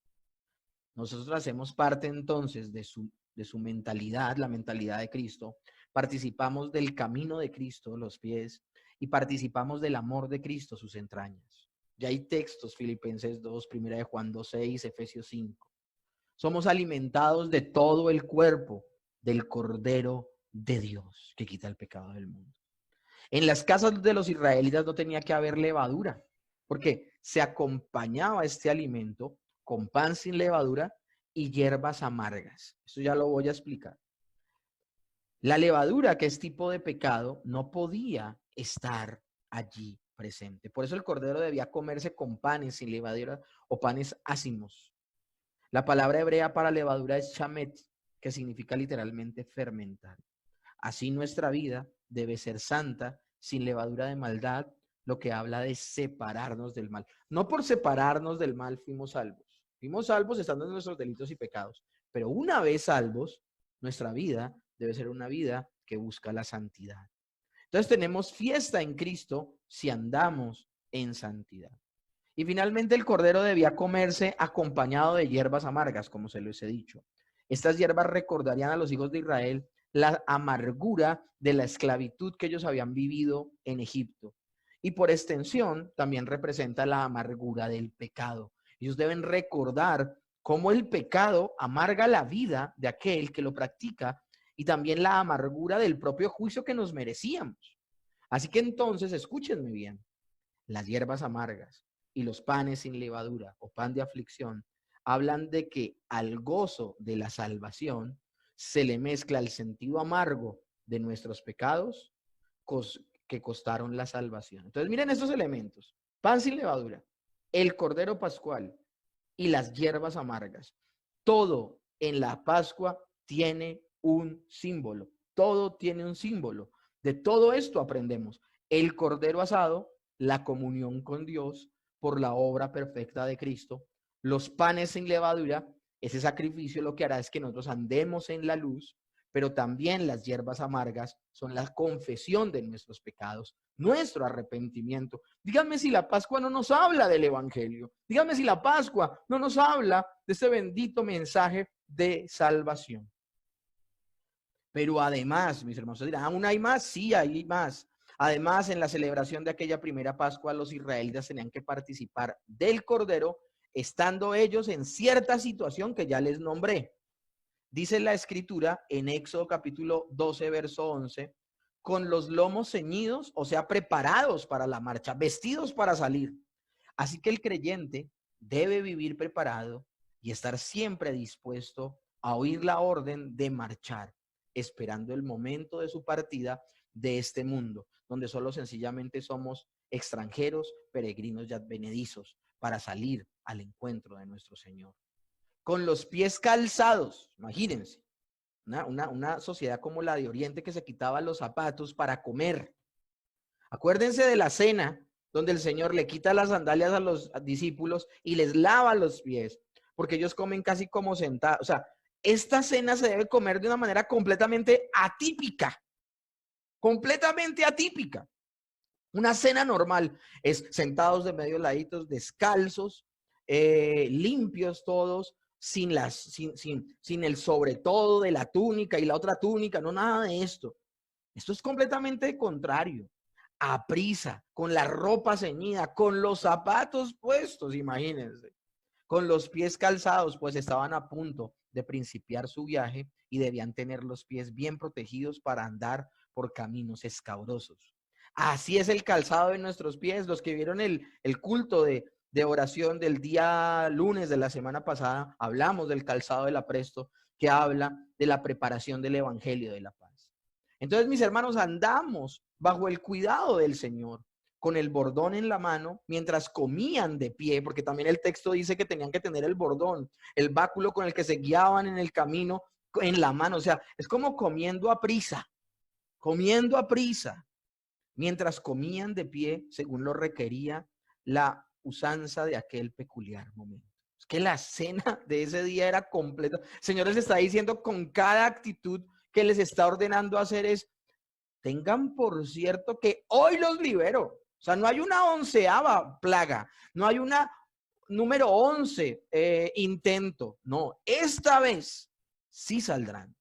Nosotros hacemos parte entonces de su mentalidad, la mentalidad de Cristo. Participamos del camino de Cristo, los pies, y participamos del amor de Cristo, sus entrañas. Ya hay textos, Filipenses 2, 1 de Juan 2:6, Efesios 5. Somos alimentados de todo el cuerpo del Cordero de Dios que quita el pecado del mundo. En las casas de los israelitas no tenía que haber levadura, porque se acompañaba este alimento con pan sin levadura y hierbas amargas. Esto ya lo voy a explicar. La levadura, que es tipo de pecado, no podía estar allí presente. Por eso el cordero debía comerse con panes sin levadura o panes ácimos. La palabra hebrea para levadura es chamet, que significa literalmente fermentar. Así nuestra vida debe ser santa, sin levadura de maldad, lo que habla de separarnos del mal. No por separarnos del mal fuimos salvos. Fuimos salvos estando en nuestros delitos y pecados. Pero una vez salvos, nuestra vida debe ser una vida que busca la santidad. Entonces tenemos fiesta en Cristo si andamos en santidad. Y finalmente el cordero debía comerse acompañado de hierbas amargas, como se les he dicho. Estas hierbas recordarían a los hijos de Israel la amargura de la esclavitud que ellos habían vivido en Egipto. Y por extensión también representa la amargura del pecado. Ellos deben recordar cómo el pecado amarga la vida de aquel que lo practica y también la amargura del propio juicio que nos merecíamos. Así que entonces, escúchenme bien, las hierbas amargas y los panes sin levadura o pan de aflicción hablan de que al gozo de la salvación se le mezcla el sentido amargo de nuestros pecados que costaron la salvación. Entonces miren estos elementos: pan sin levadura, el cordero pascual y las hierbas amargas. Todo en la Pascua tiene un símbolo. Todo tiene un símbolo. De todo esto aprendemos: el cordero asado, la comunión con Dios por la obra perfecta de Cristo; los panes sin levadura, ese sacrificio lo que hará es que nosotros andemos en la luz; pero también las hierbas amargas son la confesión de nuestros pecados, nuestro arrepentimiento. Díganme si la Pascua no nos habla del Evangelio. Díganme si la Pascua no nos habla de este bendito mensaje de salvación. Pero además, mis hermanos, dirán, ¿aún hay más? Sí, hay más. Además, en la celebración de aquella primera Pascua, los israelitas tenían que participar del Cordero, estando ellos en cierta situación que ya les nombré. Dice la Escritura en Éxodo capítulo 12, verso 11, con los lomos ceñidos, o sea, preparados para la marcha, vestidos para salir. Así que el creyente debe vivir preparado y estar siempre dispuesto a oír la orden de marchar, esperando el momento de su partida de este mundo, donde solo sencillamente somos extranjeros, peregrinos y advenedizos, para salir al encuentro de nuestro Señor. Con los pies calzados, imagínense, una sociedad como la de Oriente que se quitaba los zapatos para comer. Acuérdense de la cena donde el Señor le quita las sandalias a los discípulos y les lava los pies, porque ellos comen casi como sentados. O sea, esta cena se debe comer de una manera completamente atípica, completamente atípica. Una cena normal es sentados de medio laditos, descalzos, limpios todos, sin el sobre todo de la túnica y la otra túnica, no nada de esto. Esto es completamente contrario. A prisa, con la ropa ceñida, con los zapatos puestos, imagínense, con los pies calzados, pues estaban a punto de principiar su viaje y debían tener los pies bien protegidos para andar por caminos escabrosos. Así es el calzado de nuestros pies. Los que vieron el culto de oración del día lunes de la semana pasada, hablamos del calzado del apresto, que habla de la preparación del evangelio de la paz. Entonces, mis hermanos, andamos bajo el cuidado del Señor, con el bordón en la mano, mientras comían de pie, porque también el texto dice que tenían que tener el bordón, el báculo con el que se guiaban en el camino, en la mano. O sea, es como comiendo a prisa, mientras comían de pie, según lo requería la usanza de aquel peculiar momento. Es que la cena de ese día era completa. El Señor les está diciendo con cada actitud que les está ordenando hacer es: tengan por cierto que hoy los libero. O sea, no hay una 11ª plaga, no hay una número 11 intento. No, esta vez sí saldrán.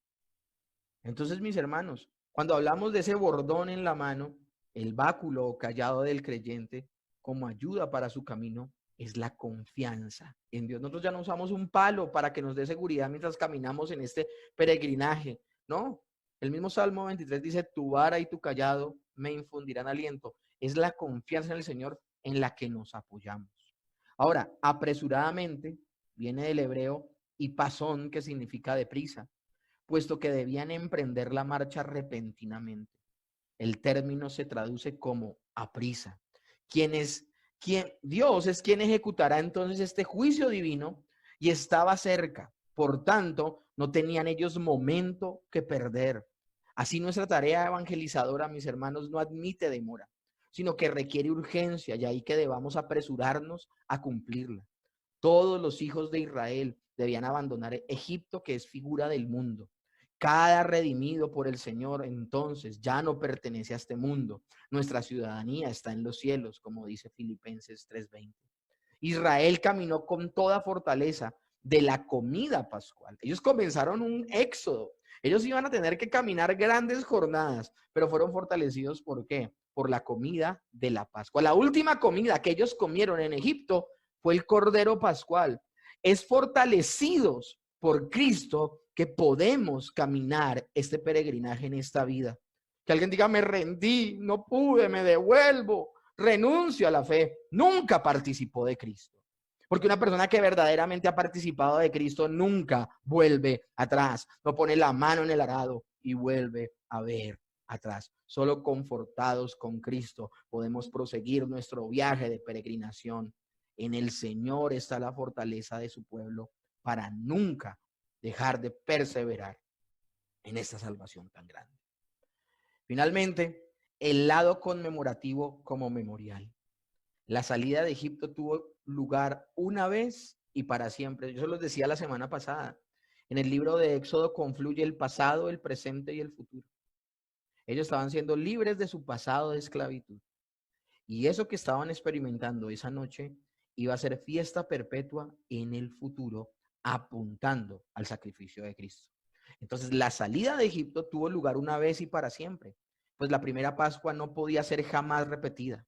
Entonces, mis hermanos, cuando hablamos de ese bordón en la mano, el báculo o callado del creyente, como ayuda para su camino, es la confianza en Dios. Nosotros ya no usamos un palo para que nos dé seguridad mientras caminamos en este peregrinaje, ¿no? El mismo Salmo 23 dice: tu vara y tu callado me infundirán aliento. Es la confianza en el Señor en la que nos apoyamos. Ahora, apresuradamente viene del hebreo hipasón, que significa deprisa, puesto que debían emprender la marcha repentinamente. El término se traduce como aprisa. Dios es quien ejecutará entonces este juicio divino y estaba cerca. Por tanto, no tenían ellos momento que perder. Así nuestra tarea evangelizadora, mis hermanos, no admite demora, sino que requiere urgencia, y ahí que debamos apresurarnos a cumplirla. Todos los hijos de Israel debían abandonar Egipto, que es figura del mundo. Cada redimido por el Señor entonces ya no pertenece a este mundo. Nuestra ciudadanía está en los cielos, como dice Filipenses 3:20. Israel caminó con toda fortaleza de la comida pascual. Ellos comenzaron un éxodo. Ellos iban a tener que caminar grandes jornadas, pero fueron fortalecidos. ¿Por qué? Por la comida de la Pascua. La última comida que ellos comieron en Egipto fue el Cordero Pascual. Es fortalecidos por Cristo que podemos caminar este peregrinaje en esta vida. Que alguien diga: me rendí, no pude, me devuelvo, renuncio a la fe. Nunca participó de Cristo. Porque una persona que verdaderamente ha participado de Cristo nunca vuelve atrás. No pone la mano en el arado y vuelve a ver atrás. Solo confortados con Cristo podemos proseguir nuestro viaje de peregrinación. En el Señor está la fortaleza de su pueblo para nunca dejar de perseverar en esta salvación tan grande. Finalmente, el lado conmemorativo como memorial. La salida de Egipto tuvo lugar una vez y para siempre. Yo se los decía la semana pasada. En el libro de Éxodo confluye el pasado, el presente y el futuro. Ellos estaban siendo libres de su pasado de esclavitud. Y eso que estaban experimentando esa noche iba a ser fiesta perpetua en el futuro, apuntando al sacrificio de Cristo. Entonces, la salida de Egipto tuvo lugar una vez y para siempre, pues la primera Pascua no podía ser jamás repetida.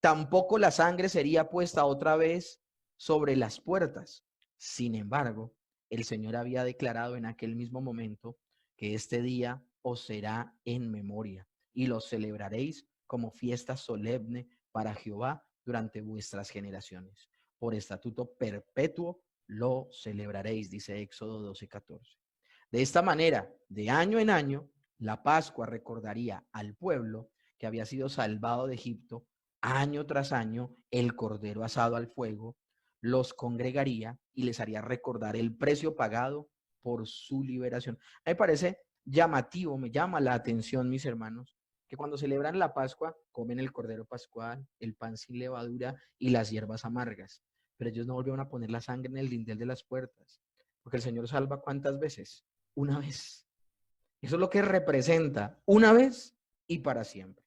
Tampoco la sangre sería puesta otra vez sobre las puertas. Sin embargo, el Señor había declarado en aquel mismo momento que este día os será en memoria y lo celebraréis como fiesta solemne para Jehová durante vuestras generaciones. Por estatuto perpetuo lo celebraréis, dice Éxodo 12:14. De esta manera, de año en año, la Pascua recordaría al pueblo que había sido salvado de Egipto año tras año, el cordero asado al fuego los congregaría y les haría recordar el precio pagado por su liberación. A mí me parece llamativo, me llama la atención, mis hermanos, que cuando celebran la Pascua comen el cordero pascual, el pan sin levadura y las hierbas amargas, pero ellos no volvieron a poner la sangre en el lindel de las puertas, porque el Señor salva ¿cuántas veces? Una vez. Eso es lo que representa, una vez y para siempre.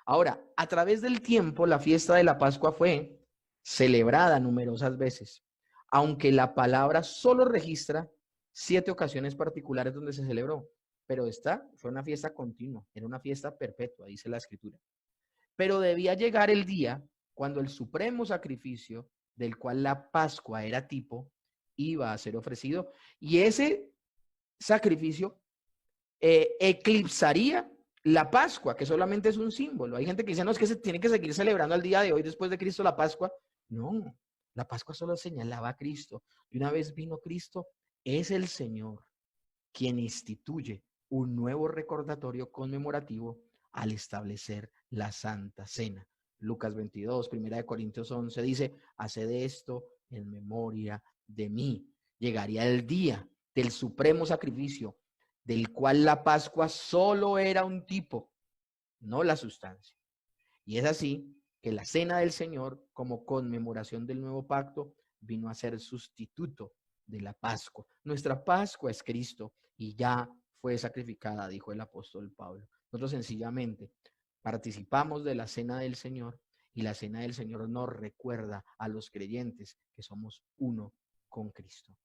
Ahora, a través del tiempo, la fiesta de la Pascua fue celebrada numerosas veces, aunque la palabra solo registra 7 ocasiones particulares donde se celebró, pero esta fue una fiesta continua, era una fiesta perpetua, dice la Escritura. Pero debía llegar el día cuando el supremo sacrificio, del cual la Pascua era tipo, iba a ser ofrecido, y ese sacrificio eclipsaría la Pascua, que solamente es un símbolo. Hay gente que dice, no, es que se tiene que seguir celebrando al día de hoy después de Cristo la Pascua. No, la Pascua solo señalaba a Cristo. Y una vez vino Cristo, es el Señor quien instituye un nuevo recordatorio conmemorativo al establecer la Santa Cena. Lucas 22, 1 Corintios 11 dice, haced esto en memoria de mí. Llegaría el día del supremo sacrificio, del cual la Pascua solo era un tipo, no la sustancia. Y es así que la Cena del Señor, como conmemoración del nuevo pacto, vino a ser sustituto de la Pascua. Nuestra Pascua es Cristo y ya fue sacrificada, dijo el apóstol Pablo. Nosotros sencillamente participamos de la Cena del Señor y la Cena del Señor nos recuerda a los creyentes que somos uno con Cristo.